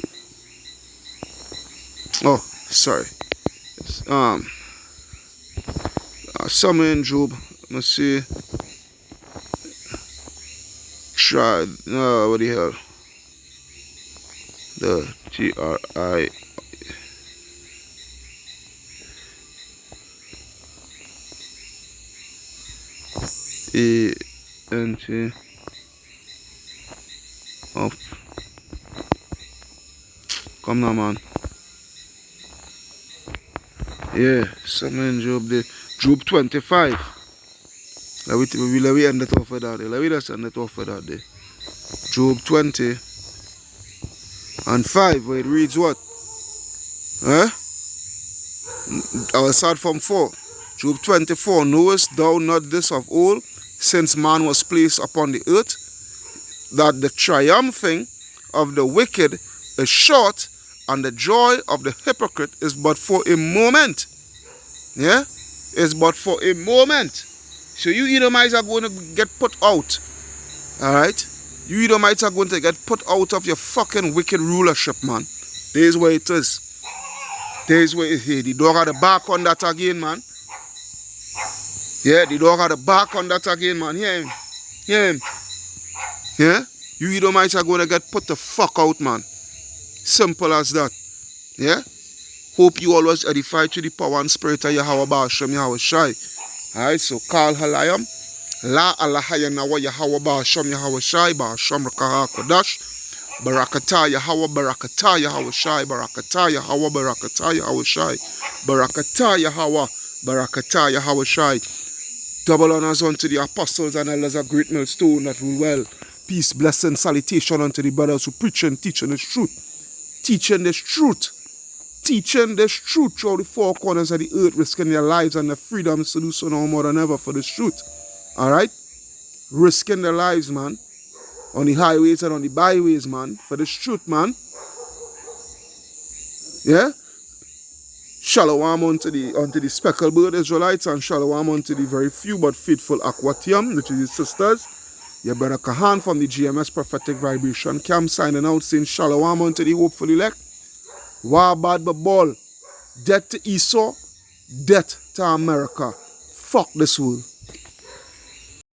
S1: Oh, sorry. Somewhere in Job. Let me see. Try. What the hell? The GRI. ENT of. Come now, man. Yeah, somewhere in Job there. Job 25. Let me end it off with that there. Let me just end it off with that there. Job 20 and 5, where it reads what? I will start from 4. Job 24. "Knowest thou not this of old, since man was placed upon the earth, that the triumphing of the wicked is short, and the joy of the hypocrite is but for a moment." Yeah? It's but for a moment. So you Edomites are going to get put out. Alright? You Edomites are going to get put out of your fucking wicked rulership, man. There's where it is. There's where it is. The dog had the back on that again, man. Yeah, the dog had the back on that again, man. Hear him. Hear him. Yeah? You Edomites are going to get put the fuck out, man. Simple as that. Yeah? Hope you always edify to the power and spirit of Yahweh Ba'ashem Yahweh Shai. Alright, so call Halayam. La Alahaya Nawa Yahweh Ba'ashem Yahweh Shai Ba'ashem Rakaha Kodash. Barakatah Yahweh, Barakatah Yahweh Shai, Barakatah Yahweh, Barakatah Yahweh Shai, Barakatah Yahweh, Barakatah Yahweh Shai. Double honors unto the apostles and elders of Great Millstone that rule well. Peace, blessing, salutation unto the brothers who preach and teaching this truth. Teaching this truth. Teaching this truth throughout the four corners of the earth, risking their lives and their freedoms to do so no more than ever for this truth. Alright? Risking their lives, man. On the highways and on the byways, man. For this truth, man. Yeah? Shalom unto the speckled bird Israelites, and shalom unto the very few but faithful Aquatium, which is his sisters. Your brother Kahan from the GMS Prophetic Vibration Camp signing out saying shalom unto the hopeful elect. Wabad Babal. Death to Esau, death to America. Fuck this world.